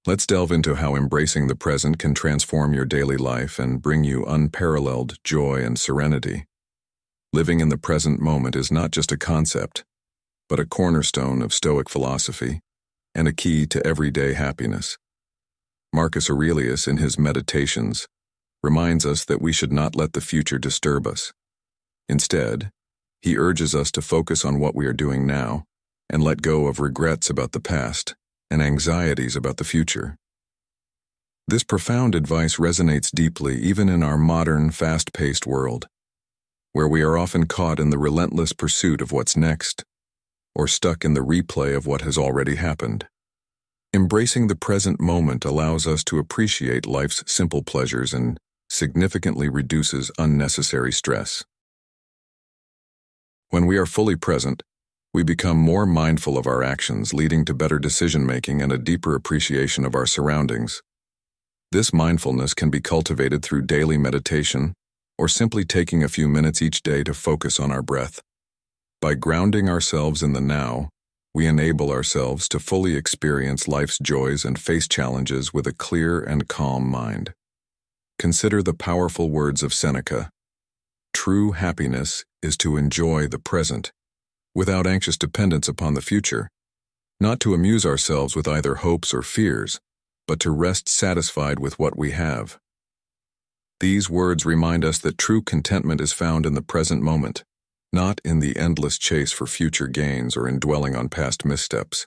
Let's delve into how embracing the present can transform your daily life and bring you unparalleled joy and serenity. Living in the present moment is not just a concept, but a cornerstone of Stoic philosophy and a key to everyday happiness. Marcus Aurelius, in his Meditations, reminds us that we should not let the future disturb us. Instead, he urges us to focus on what we are doing now and let go of regrets about the past and anxieties about the future. This profound advice resonates deeply even in our modern, fast-paced world, where we are often caught in the relentless pursuit of what's next, or stuck in the replay of what has already happened. Embracing the present moment allows us to appreciate life's simple pleasures and significantly reduces unnecessary stress. When we are fully present, we become more mindful of our actions, leading to better decision-making and a deeper appreciation of our surroundings. This mindfulness can be cultivated through daily meditation or simply taking a few minutes each day to focus on our breath. By grounding ourselves in the now, we enable ourselves to fully experience life's joys and face challenges with a clear and calm mind. Consider the powerful words of Seneca. True happiness is to enjoy the present, without anxious dependence upon the future, not to amuse ourselves with either hopes or fears, but to rest satisfied with what we have. These words remind us that true contentment is found in the present moment, not in the endless chase for future gains or in dwelling on past missteps.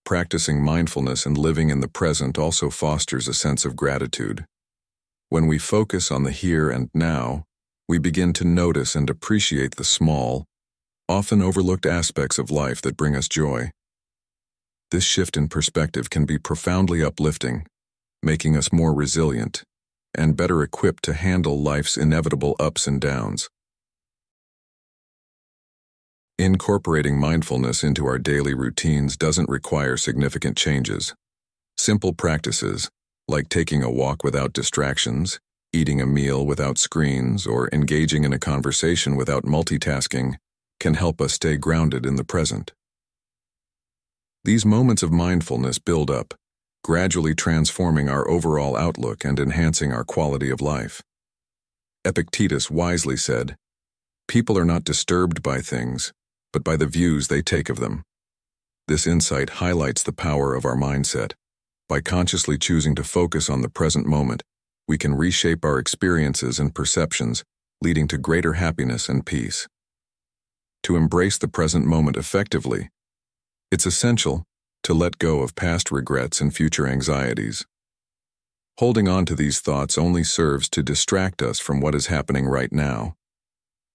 Practicing mindfulness and living in the present also fosters a sense of gratitude. When we focus on the here and now, we begin to notice and appreciate the small, often overlooked aspects of life that bring us joy. This shift in perspective can be profoundly uplifting, making us more resilient and better equipped to handle life's inevitable ups and downs. Incorporating mindfulness into our daily routines doesn't require significant changes. Simple practices, like taking a walk without distractions, eating a meal without screens, or engaging in a conversation without multitasking, can help us stay grounded in the present. These moments of mindfulness build up, gradually transforming our overall outlook and enhancing our quality of life. Epictetus wisely said, "People are not disturbed by things, but by the views they take of them." This insight highlights the power of our mindset. By consciously choosing to focus on the present moment, we can reshape our experiences and perceptions, leading to greater happiness and peace. To embrace the present moment effectively, it's essential to let go of past regrets and future anxieties. Holding on to these thoughts only serves to distract us from what is happening right now.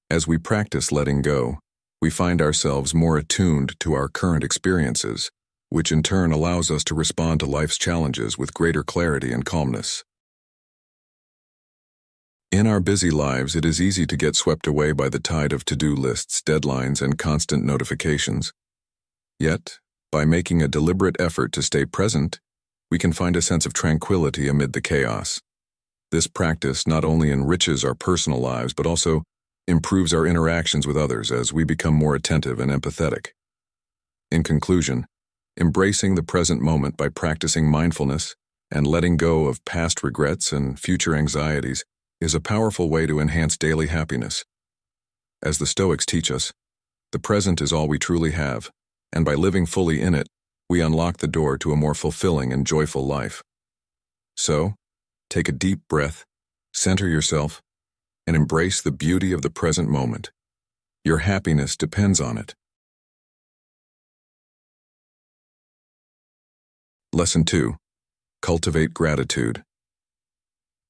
As we practice letting go, we find ourselves more attuned to our current experiences, which in turn allows us to respond to life's challenges with greater clarity and calmness. In our busy lives, it is easy to get swept away by the tide of to-do lists, deadlines, and constant notifications. Yet, by making a deliberate effort to stay present, we can find a sense of tranquility amid the chaos. This practice not only enriches our personal lives, but also improves our interactions with others as we become more attentive and empathetic. In conclusion, embracing the present moment by practicing mindfulness and letting go of past regrets and future anxieties is a powerful way to enhance daily happiness. As the Stoics teach us, the present is all we truly have, and by living fully in it, we unlock the door to a more fulfilling and joyful life. So, Take a deep breath, center yourself, and embrace the beauty of the present moment. Your happiness depends on it. Lesson 2. Cultivate gratitude.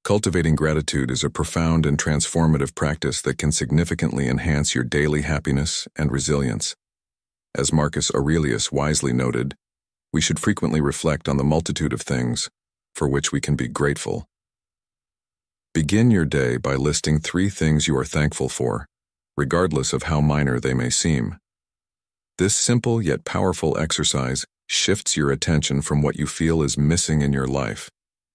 Cultivating gratitude is a profound and transformative practice that can significantly enhance your daily happiness and resilience. As Marcus Aurelius wisely noted, we should frequently reflect on the multitude of things for which we can be grateful. Begin your day by listing 3 things you are thankful for, regardless of how minor they may seem. This simple yet powerful exercise shifts your attention from what you feel is missing in your life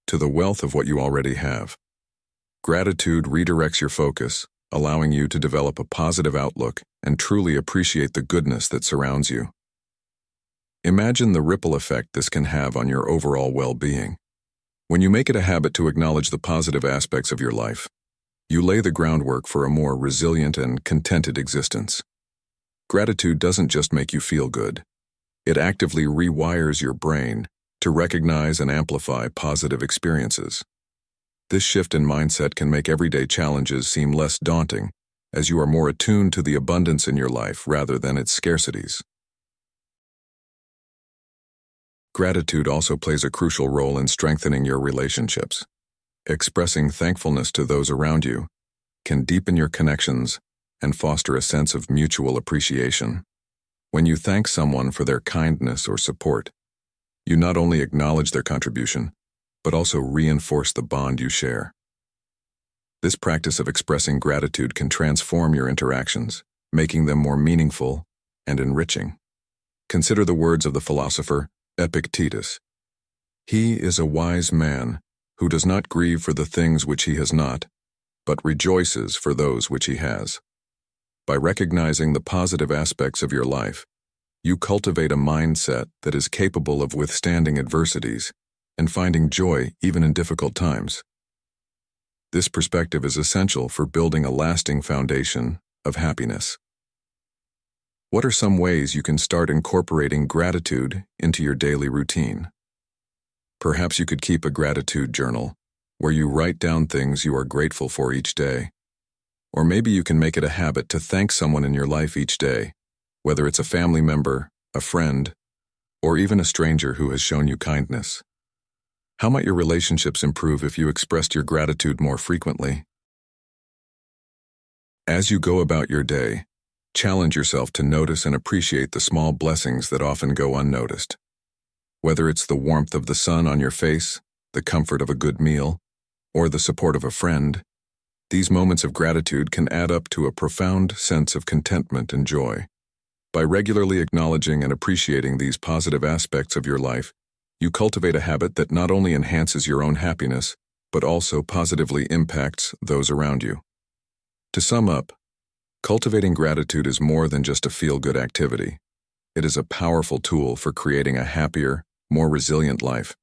to the wealth of what you already have. Gratitude redirects your focus, allowing you to develop a positive outlook and truly appreciate the goodness that surrounds you. Imagine the ripple effect this can have on your overall well-being. When you make it a habit to acknowledge the positive aspects of your life, you lay the groundwork for a more resilient and contented existence. Gratitude doesn't just make you feel good. It actively rewires your brain to recognize and amplify positive experiences. This shift in mindset can make everyday challenges seem less daunting, as you are more attuned to the abundance in your life rather than its scarcities. Gratitude also plays a crucial role in strengthening your relationships. Expressing thankfulness to those around you can deepen your connections and foster a sense of mutual appreciation. When you thank someone for their kindness or support, you not only acknowledge their contribution, but also reinforce the bond you share. This practice of expressing gratitude can transform your interactions, making them more meaningful and enriching. Consider the words of the philosopher Epictetus. He is a wise man who does not grieve for the things which he has not, but rejoices for those which he has. By recognizing the positive aspects of your life, you cultivate a mindset that is capable of withstanding adversities and finding joy even in difficult times. This perspective is essential for building a lasting foundation of happiness. What are some ways you can start incorporating gratitude into your daily routine? Perhaps you could keep a gratitude journal where you write down things you are grateful for each day. Or maybe you can make it a habit to thank someone in your life each day, whether it's a family member, a friend, or even a stranger who has shown you kindness. How might your relationships improve if you expressed your gratitude more frequently? As you go about your day, challenge yourself to notice and appreciate the small blessings that often go unnoticed. Whether it's the warmth of the sun on your face, the comfort of a good meal, or the support of a friend, these moments of gratitude can add up to a profound sense of contentment and joy. By regularly acknowledging and appreciating these positive aspects of your life, you cultivate a habit that not only enhances your own happiness, but also positively impacts those around you. To sum up, cultivating gratitude is more than just a feel-good activity. It is a powerful tool for creating a happier, more resilient life.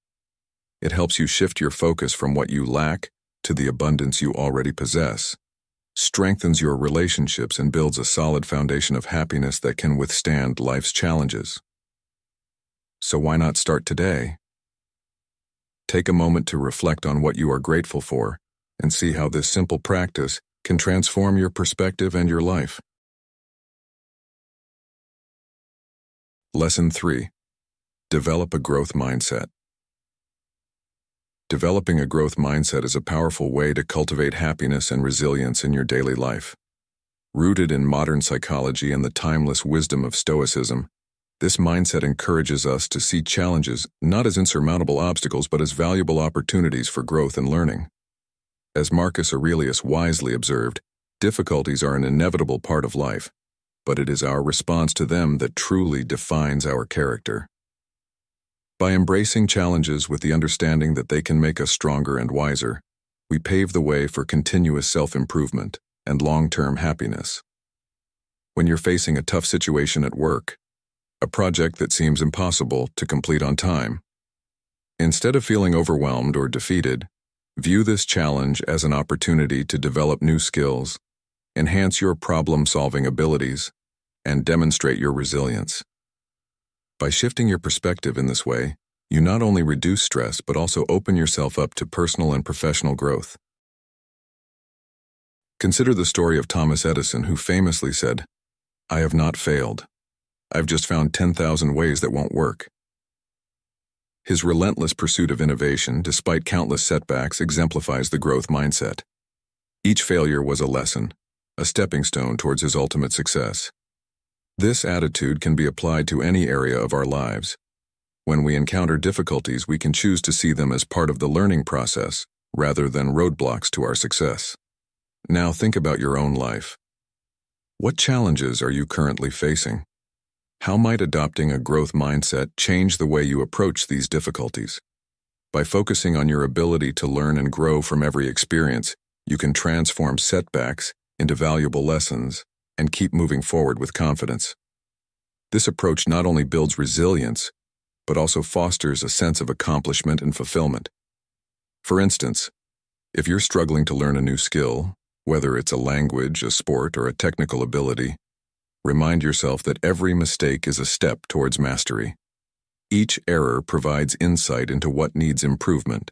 It helps you shift your focus from what you lack to the abundance you already possess, strengthens your relationships, and builds a solid foundation of happiness that can withstand life's challenges. So why not start today? Take a moment to reflect on what you are grateful for and see how this simple practice can transform your perspective and your life. Lesson 3. Develop a growth mindset. Developing a growth mindset is a powerful way to cultivate happiness and resilience in your daily life. Rooted in modern psychology and the timeless wisdom of Stoicism, this mindset encourages us to see challenges not as insurmountable obstacles but as valuable opportunities for growth and learning. As Marcus Aurelius wisely observed, difficulties are an inevitable part of life, but it is our response to them that truly defines our character. By embracing challenges with the understanding that they can make us stronger and wiser, we pave the way for continuous self-improvement and long-term happiness. When you're facing a tough situation at work, a project that seems impossible to complete on time, instead of feeling overwhelmed or defeated, view this challenge as an opportunity to develop new skills, enhance your problem-solving abilities, and demonstrate your resilience. By shifting your perspective in this way, You not only reduce stress, but also open yourself up to personal and professional growth. Consider the story of Thomas Edison, who famously said, "I have not failed. I've just found 10,000 ways that won't work." His relentless pursuit of innovation, despite countless setbacks, exemplifies the growth mindset. Each failure was a lesson, a stepping stone towards his ultimate success. This attitude can be applied to any area of our lives. When we encounter difficulties, we can choose to see them as part of the learning process, rather than roadblocks to our success. Now think about your own life. What challenges are you currently facing? How might adopting a growth mindset change the way you approach these difficulties? By focusing on your ability to learn and grow from every experience, you can transform setbacks into valuable lessons and keep moving forward with confidence. This approach not only builds resilience, but also fosters a sense of accomplishment and fulfillment. For instance, if you're struggling to learn a new skill, whether it's a language, a sport, or a technical ability, remind yourself that every mistake is a step towards mastery. Each error provides insight into what needs improvement,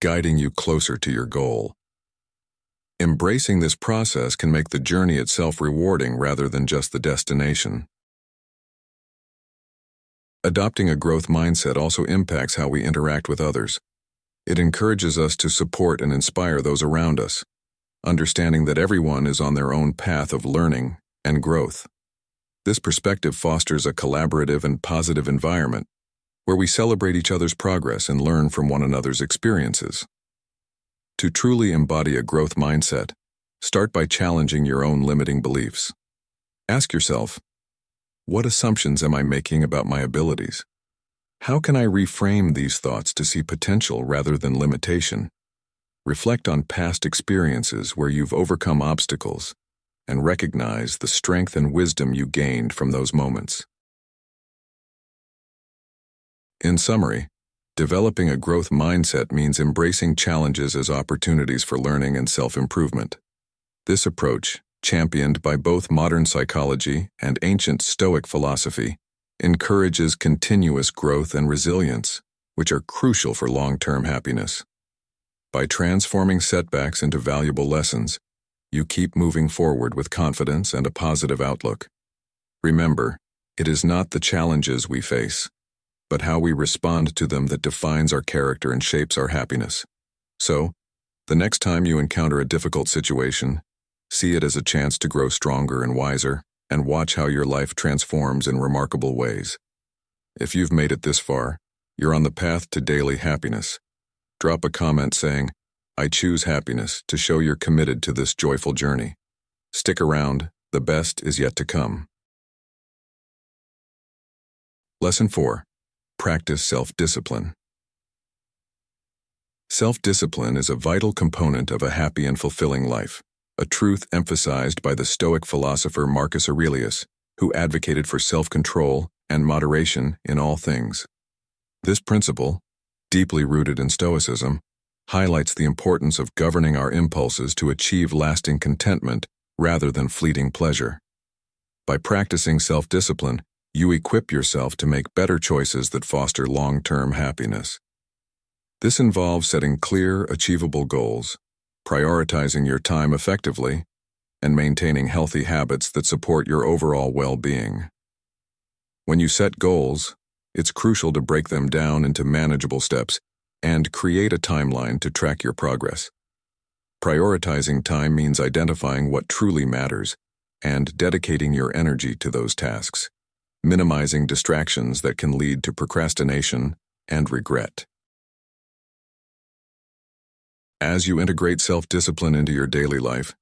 guiding you closer to your goal. Embracing this process can make the journey itself rewarding rather than just the destination. Adopting a growth mindset also impacts how we interact with others. It encourages us to support and inspire those around us, understanding that everyone is on their own path of learning and growth. This perspective fosters a collaborative and positive environment where we celebrate each other's progress and learn from one another's experiences. To truly embody a growth mindset, start by challenging your own limiting beliefs. Ask yourself, what assumptions am I making about my abilities? How can I reframe these thoughts to see potential rather than limitation? Reflect on past experiences where you've overcome obstacles and recognize the strength and wisdom you gained from those moments. In summary, developing a growth mindset means embracing challenges as opportunities for learning and self-improvement. This approach, championed by both modern psychology and ancient Stoic philosophy, encourages continuous growth and resilience, which are crucial for long-term happiness. By transforming setbacks into valuable lessons, you keep moving forward with confidence and a positive outlook. Remember, it is not the challenges we face, but how we respond to them that defines our character and shapes our happiness. So, the next time you encounter a difficult situation, see it as a chance to grow stronger and wiser, and watch how your life transforms in remarkable ways. If you've made it this far, you're on the path to daily happiness. Drop a comment saying, "I choose happiness," to show you're committed to this joyful journey. Stick around, the best is yet to come. Lesson 4. Practice self-discipline. Self-discipline is a vital component of a happy and fulfilling life, a truth emphasized by the Stoic philosopher Marcus Aurelius, who advocated for self-control and moderation in all things. This principle, deeply rooted in Stoicism, highlights the importance of governing our impulses to achieve lasting contentment rather than fleeting pleasure. By practicing self-discipline, you equip yourself to make better choices that foster long-term happiness. This involves setting clear, achievable goals, prioritizing your time effectively, and maintaining healthy habits that support your overall well-being. When you set goals, it's crucial to break them down into manageable steps and create a timeline to track your progress. Prioritizing time means identifying what truly matters and dedicating your energy to those tasks, minimizing distractions that can lead to procrastination and regret. As you integrate self-discipline into your daily life,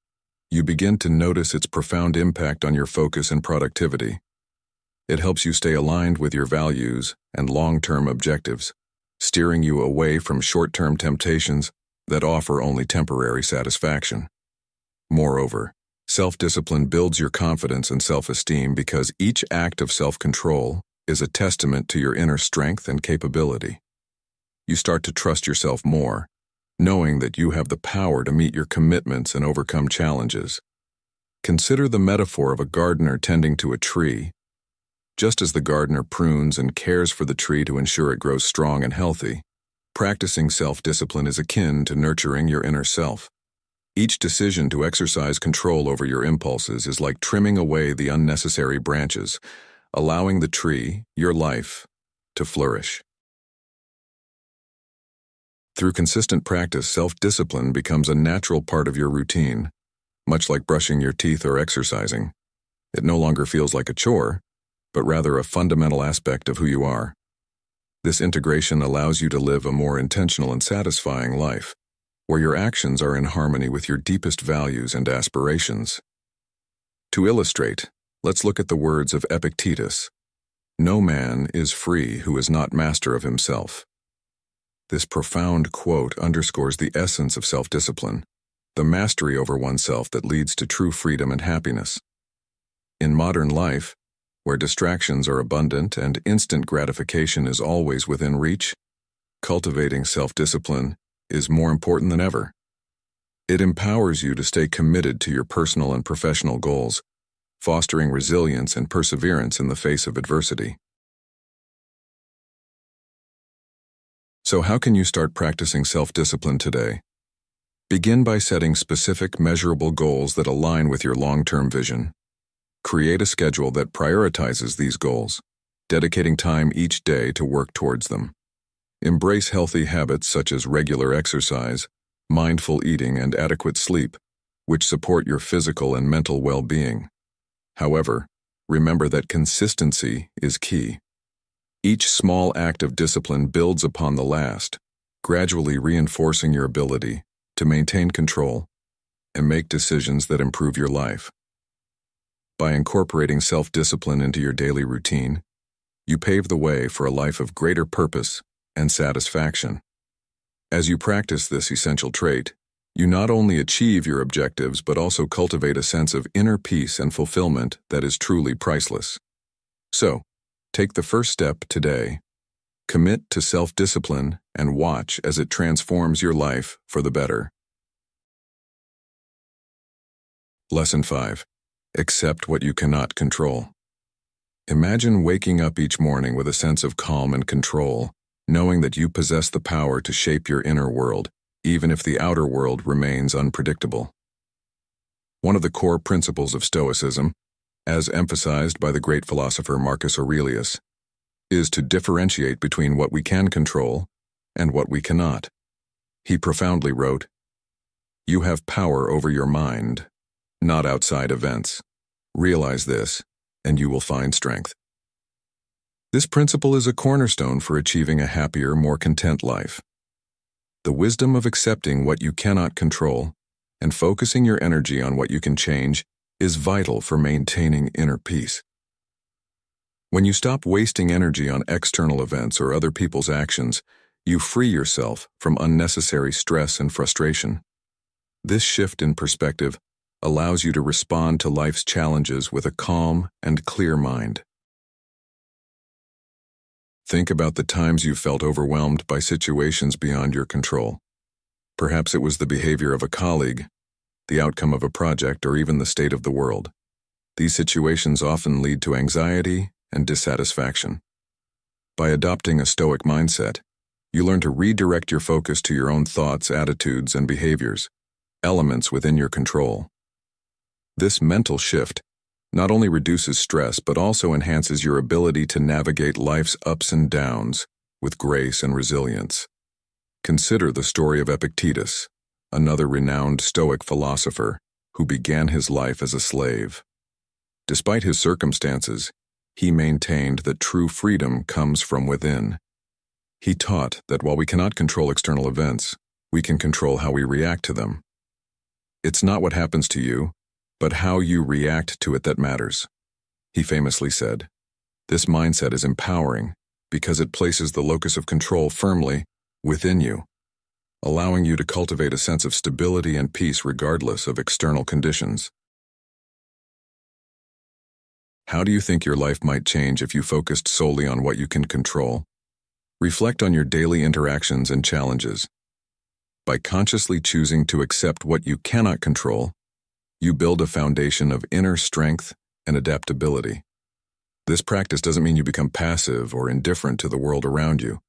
you begin to notice its profound impact on your focus and productivity. It helps you stay aligned with your values and long-term objectives, steering you away from short-term temptations that offer only temporary satisfaction. Moreover, self-discipline builds your confidence and self-esteem because each act of self-control is a testament to your inner strength and capability. You start to trust yourself more, knowing that you have the power to meet your commitments and overcome challenges. Consider the metaphor of a gardener tending to a tree. Just as the gardener prunes and cares for the tree to ensure it grows strong and healthy, practicing self-discipline is akin to nurturing your inner self. Each decision to exercise control over your impulses is like trimming away the unnecessary branches, allowing the tree, your life, to flourish. Through consistent practice, self-discipline becomes a natural part of your routine, much like brushing your teeth or exercising. It no longer feels like a chore, but rather a fundamental aspect of who you are. This integration allows you to live a more intentional and satisfying life, where your actions are in harmony with your deepest values and aspirations. To illustrate, let's look at the words of Epictetus. "No man is free who is not master of himself." This profound quote underscores the essence of self-discipline, the mastery over oneself that leads to true freedom and happiness. In modern life, where distractions are abundant and instant gratification is always within reach, cultivating self-discipline is more important than ever. It empowers you to stay committed to your personal and professional goals, fostering resilience and perseverance in the face of adversity. So how can you start practicing self-discipline today? Begin by setting specific, measurable goals that align with your long-term vision. Create a schedule that prioritizes these goals, dedicating time each day to work towards them. Embrace healthy habits such as regular exercise, mindful eating, and adequate sleep, which support your physical and mental well-being. However, remember that consistency is key. Each small act of discipline builds upon the last, gradually reinforcing your ability to maintain control and make decisions that improve your life. By incorporating self-discipline into your daily routine, you pave the way for a life of greater purpose and satisfaction. As you practice this essential trait, you not only achieve your objectives but also cultivate a sense of inner peace and fulfillment that is truly priceless. So, take the first step today. Commit to self-discipline and watch as it transforms your life for the better. Lesson 5. Accept what you cannot control. Imagine waking up each morning with a sense of calm and control, knowing that you possess the power to shape your inner world, even if the outer world remains unpredictable. One of the core principles of Stoicism, as emphasized by the great philosopher Marcus Aurelius, is to differentiate between what we can control and what we cannot. He profoundly wrote, "You have power over your mind, not outside events. Realize this, and you will find strength." This principle is a cornerstone for achieving a happier, more content life. The wisdom of accepting what you cannot control and focusing your energy on what you can change is vital for maintaining inner peace. When you stop wasting energy on external events or other people's actions, you free yourself from unnecessary stress and frustration. This shift in perspective allows you to respond to life's challenges with a calm and clear mind. Think about the times you felt overwhelmed by situations beyond your control. Perhaps it was the behavior of a colleague, the outcome of a project, or even the state of the world. These situations often lead to anxiety and dissatisfaction. By adopting a Stoic mindset, you learn to redirect your focus to your own thoughts, attitudes, and behaviors, elements within your control. This mental shift not only reduces stress but also enhances your ability to navigate life's ups and downs with grace and resilience. Consider the story of Epictetus, another renowned Stoic philosopher who began his life as a slave. Despite his circumstances, he maintained that true freedom comes from within. He taught that while we cannot control external events, we can control how we react to them. It's not what happens to you, but how you react to it that matters. He famously said, "This mindset is empowering because it places the locus of control firmly within you, allowing you to cultivate a sense of stability and peace regardless of external conditions." How do you think your life might change if you focused solely on what you can control? Reflect on your daily interactions and challenges. By consciously choosing to accept what you cannot control, you build a foundation of inner strength and adaptability. This practice doesn't mean you become passive or indifferent to the world around you.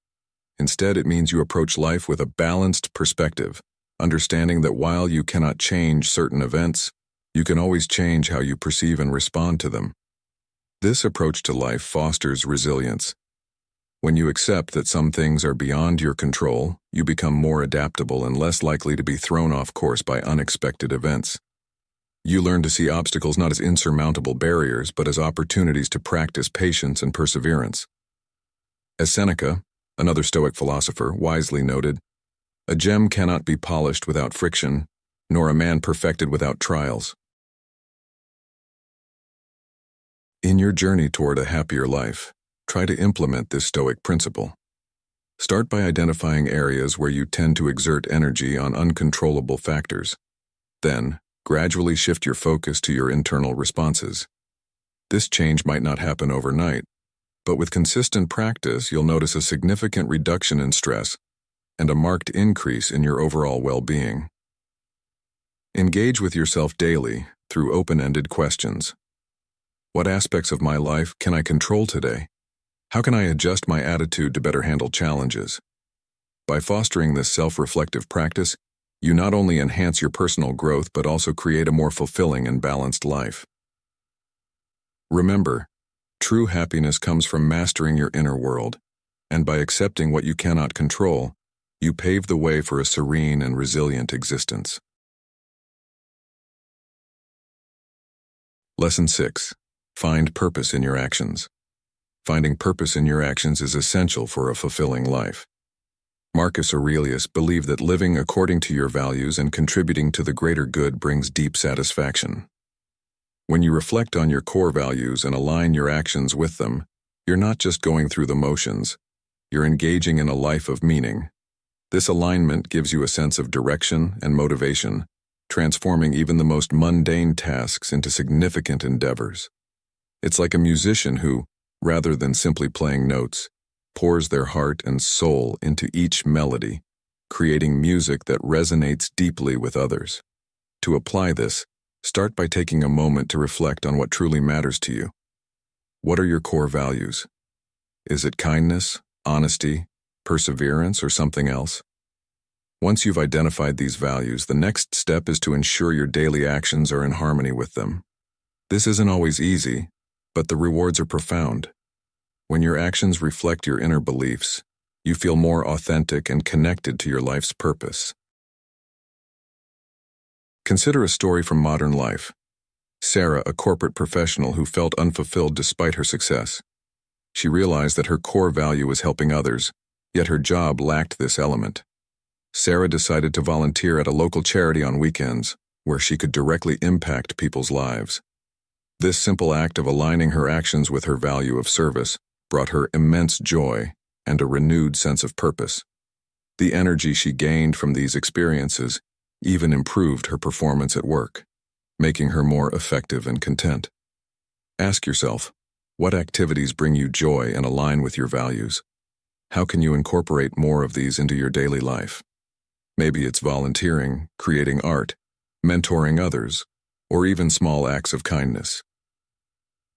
Instead, it means you approach life with a balanced perspective, understanding that while you cannot change certain events, you can always change how you perceive and respond to them. This approach to life fosters resilience. When you accept that some things are beyond your control, you become more adaptable and less likely to be thrown off course by unexpected events. You learn to see obstacles not as insurmountable barriers, but as opportunities to practice patience and perseverance. As Seneca, another Stoic philosopher, wisely noted, "A gem cannot be polished without friction, nor a man perfected without trials." In your journey toward a happier life, try to implement this Stoic principle. Start by identifying areas where you tend to exert energy on uncontrollable factors. Then, gradually shift your focus to your internal responses. This change might not happen overnight, but with consistent practice, you'll notice a significant reduction in stress and a marked increase in your overall well-being. Engage with yourself daily through open-ended questions. What aspects of my life can I control today? How can I adjust my attitude to better handle challenges? By fostering this self-reflective practice, you not only enhance your personal growth but also create a more fulfilling and balanced life. Remember, true happiness comes from mastering your inner world, and by accepting what you cannot control, you pave the way for a serene and resilient existence. Lesson 6. Find purpose in your actions. Finding purpose in your actions is essential for a fulfilling life. Marcus Aurelius believed that living according to your values and contributing to the greater good brings deep satisfaction. When you reflect on your core values and align your actions with them, you're not just going through the motions, you're engaging in a life of meaning. This alignment gives you a sense of direction and motivation, transforming even the most mundane tasks into significant endeavors. It's like a musician who, rather than simply playing notes, pours their heart and soul into each melody, creating music that resonates deeply with others. To apply this, start by taking a moment to reflect on what truly matters to you. What are your core values? Is it kindness, honesty, perseverance, or something else? Once you've identified these values, the next step is to ensure your daily actions are in harmony with them. This isn't always easy, but the rewards are profound. When your actions reflect your inner beliefs, you feel more authentic and connected to your life's purpose. Consider a story from modern life. Sarah, a corporate professional who felt unfulfilled despite her success. She realized that her core value was helping others, yet her job lacked this element. Sarah decided to volunteer at a local charity on weekends, where she could directly impact people's lives. This simple act of aligning her actions with her value of service brought her immense joy and a renewed sense of purpose. The energy she gained from these experiences even improved her performance at work, making her more effective and content. Ask yourself, what activities bring you joy and align with your values? How can you incorporate more of these into your daily life? Maybe it's volunteering, creating art, mentoring others, or even small acts of kindness.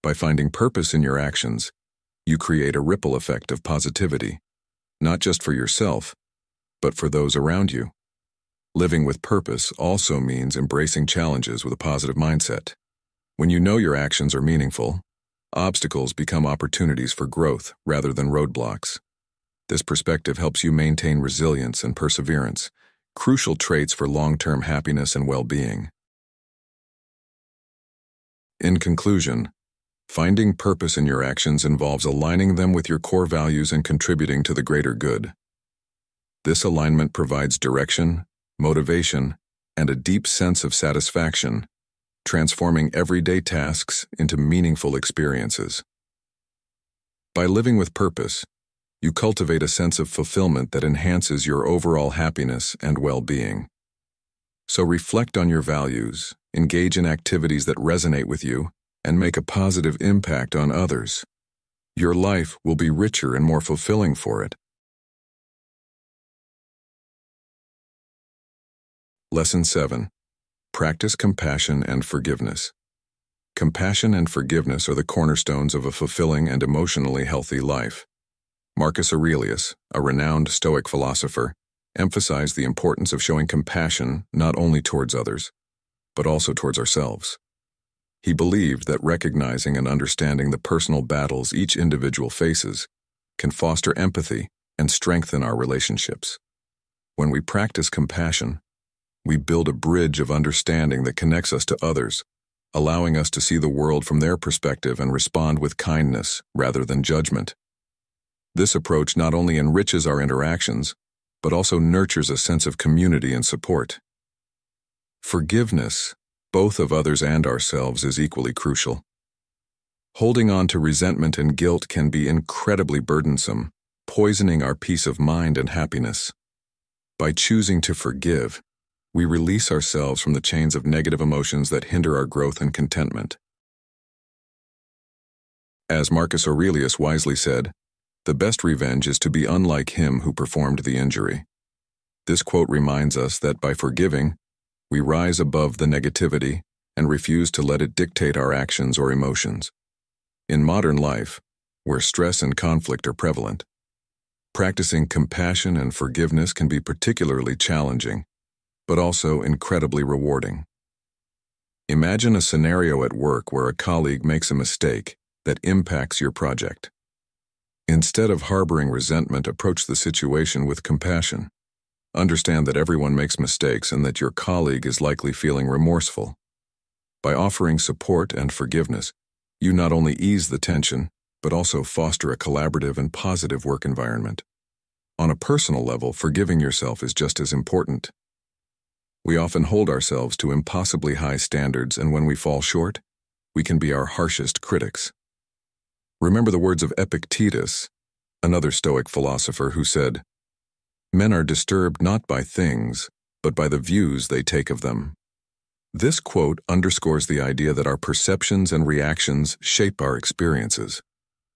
By finding purpose in your actions, you create a ripple effect of positivity, not just for yourself, but for those around you. Living with purpose also means embracing challenges with a positive mindset. When you know your actions are meaningful, obstacles become opportunities for growth rather than roadblocks. This perspective helps you maintain resilience and perseverance, crucial traits for long-term happiness and well-being. In conclusion, finding purpose in your actions involves aligning them with your core values and contributing to the greater good. This alignment provides direction, motivation, and a deep sense of satisfaction, transforming everyday tasks into meaningful experiences. By living with purpose, you cultivate a sense of fulfillment that enhances your overall happiness and well-being. So reflect on your values, engage in activities that resonate with you, and make a positive impact on others. Your life will be richer and more fulfilling for it. Lesson 7. Practice compassion and forgiveness. Compassion and forgiveness are the cornerstones of a fulfilling and emotionally healthy life. Marcus Aurelius, a renowned Stoic philosopher, emphasized the importance of showing compassion not only towards others, but also towards ourselves. He believed that recognizing and understanding the personal battles each individual faces can foster empathy and strengthen our relationships. When we practice compassion, we build a bridge of understanding that connects us to others, allowing us to see the world from their perspective and respond with kindness rather than judgment. This approach not only enriches our interactions, but also nurtures a sense of community and support. Forgiveness, both of others and ourselves, is equally crucial. Holding on to resentment and guilt can be incredibly burdensome, poisoning our peace of mind and happiness. By choosing to forgive, we release ourselves from the chains of negative emotions that hinder our growth and contentment. As Marcus Aurelius wisely said, "The best revenge is to be unlike him who performed the injury." This quote reminds us that by forgiving, we rise above the negativity and refuse to let it dictate our actions or emotions. In modern life, where stress and conflict are prevalent, practicing compassion and forgiveness can be particularly challenging, but also incredibly rewarding. Imagine a scenario at work where a colleague makes a mistake that impacts your project. Instead of harboring resentment, approach the situation with compassion. Understand that everyone makes mistakes and that your colleague is likely feeling remorseful. By offering support and forgiveness, you not only ease the tension, but also foster a collaborative and positive work environment. On a personal level, forgiving yourself is just as important. We often hold ourselves to impossibly high standards, and when we fall short, we can be our harshest critics. Remember the words of Epictetus, another Stoic philosopher, who said, "Men are disturbed not by things, but by the views they take of them." This quote underscores the idea that our perceptions and reactions shape our experiences.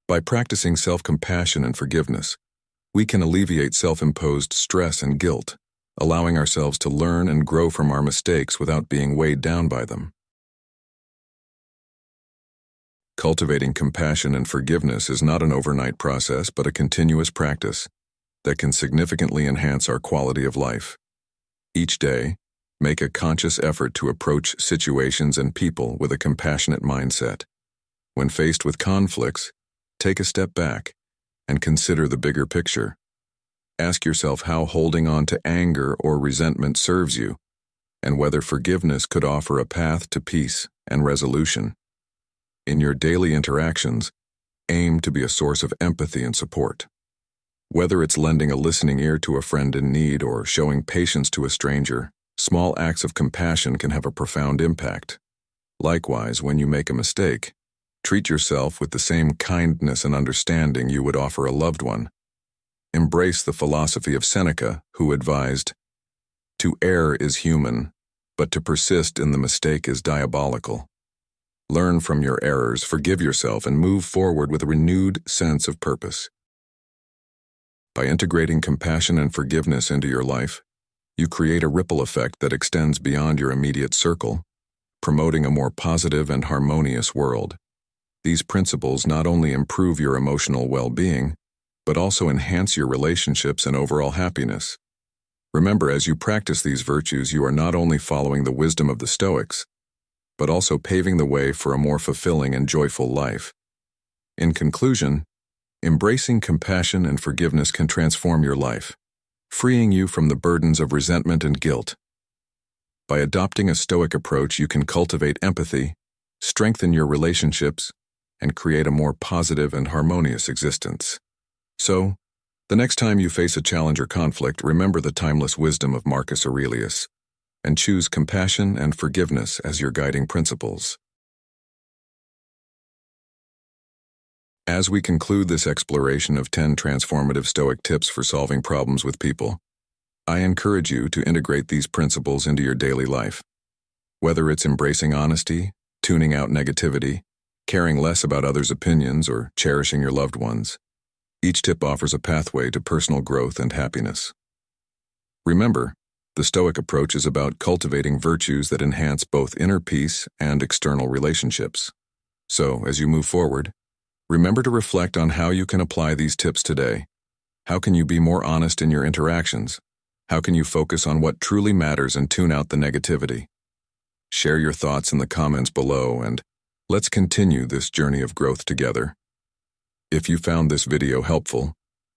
By practicing self-compassion and forgiveness, we can alleviate self-imposed stress and guilt, allowing ourselves to learn and grow from our mistakes without being weighed down by them. Cultivating compassion and forgiveness is not an overnight process, but a continuous practice that can significantly enhance our quality of life. Each day, make a conscious effort to approach situations and people with a compassionate mindset. When faced with conflicts, take a step back and consider the bigger picture. Ask yourself how holding on to anger or resentment serves you, and whether forgiveness could offer a path to peace and resolution. In your daily interactions, aim to be a source of empathy and support. Whether it's lending a listening ear to a friend in need or showing patience to a stranger, small acts of compassion can have a profound impact. Likewise, when you make a mistake, treat yourself with the same kindness and understanding you would offer a loved one. Embrace the philosophy of Seneca, who advised, "To err is human, but to persist in the mistake is diabolical." Learn from your errors, forgive yourself, and move forward with a renewed sense of purpose. By integrating compassion and forgiveness into your life, you create a ripple effect that extends beyond your immediate circle, promoting a more positive and harmonious world. These principles not only improve your emotional well-being, but also enhance your relationships and overall happiness. Remember, as you practice these virtues, you are not only following the wisdom of the Stoics, but also paving the way for a more fulfilling and joyful life. In conclusion, embracing compassion and forgiveness can transform your life, freeing you from the burdens of resentment and guilt. By adopting a Stoic approach, you can cultivate empathy, strengthen your relationships, and create a more positive and harmonious existence. So, the next time you face a challenge or conflict, remember the timeless wisdom of Marcus Aurelius, and choose compassion and forgiveness as your guiding principles. As we conclude this exploration of 10 transformative Stoic tips for solving problems with people, I encourage you to integrate these principles into your daily life. Whether it's embracing honesty, tuning out negativity, caring less about others' opinions, or cherishing your loved ones, each tip offers a pathway to personal growth and happiness. Remember, The Stoic approach is about cultivating virtues that enhance both inner peace and external relationships. So, as you move forward, remember to reflect on how you can apply these tips today. How can you be more honest in your interactions? How can you focus on what truly matters and tune out the negativity? Share your thoughts in the comments below, and let's continue this journey of growth together. If you found this video helpful,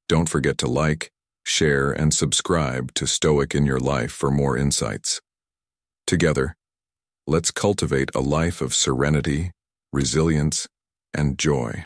don't forget to like, share, and subscribe to Stoic in Your Life for more insights. Together, let's cultivate a life of serenity, resilience, and joy.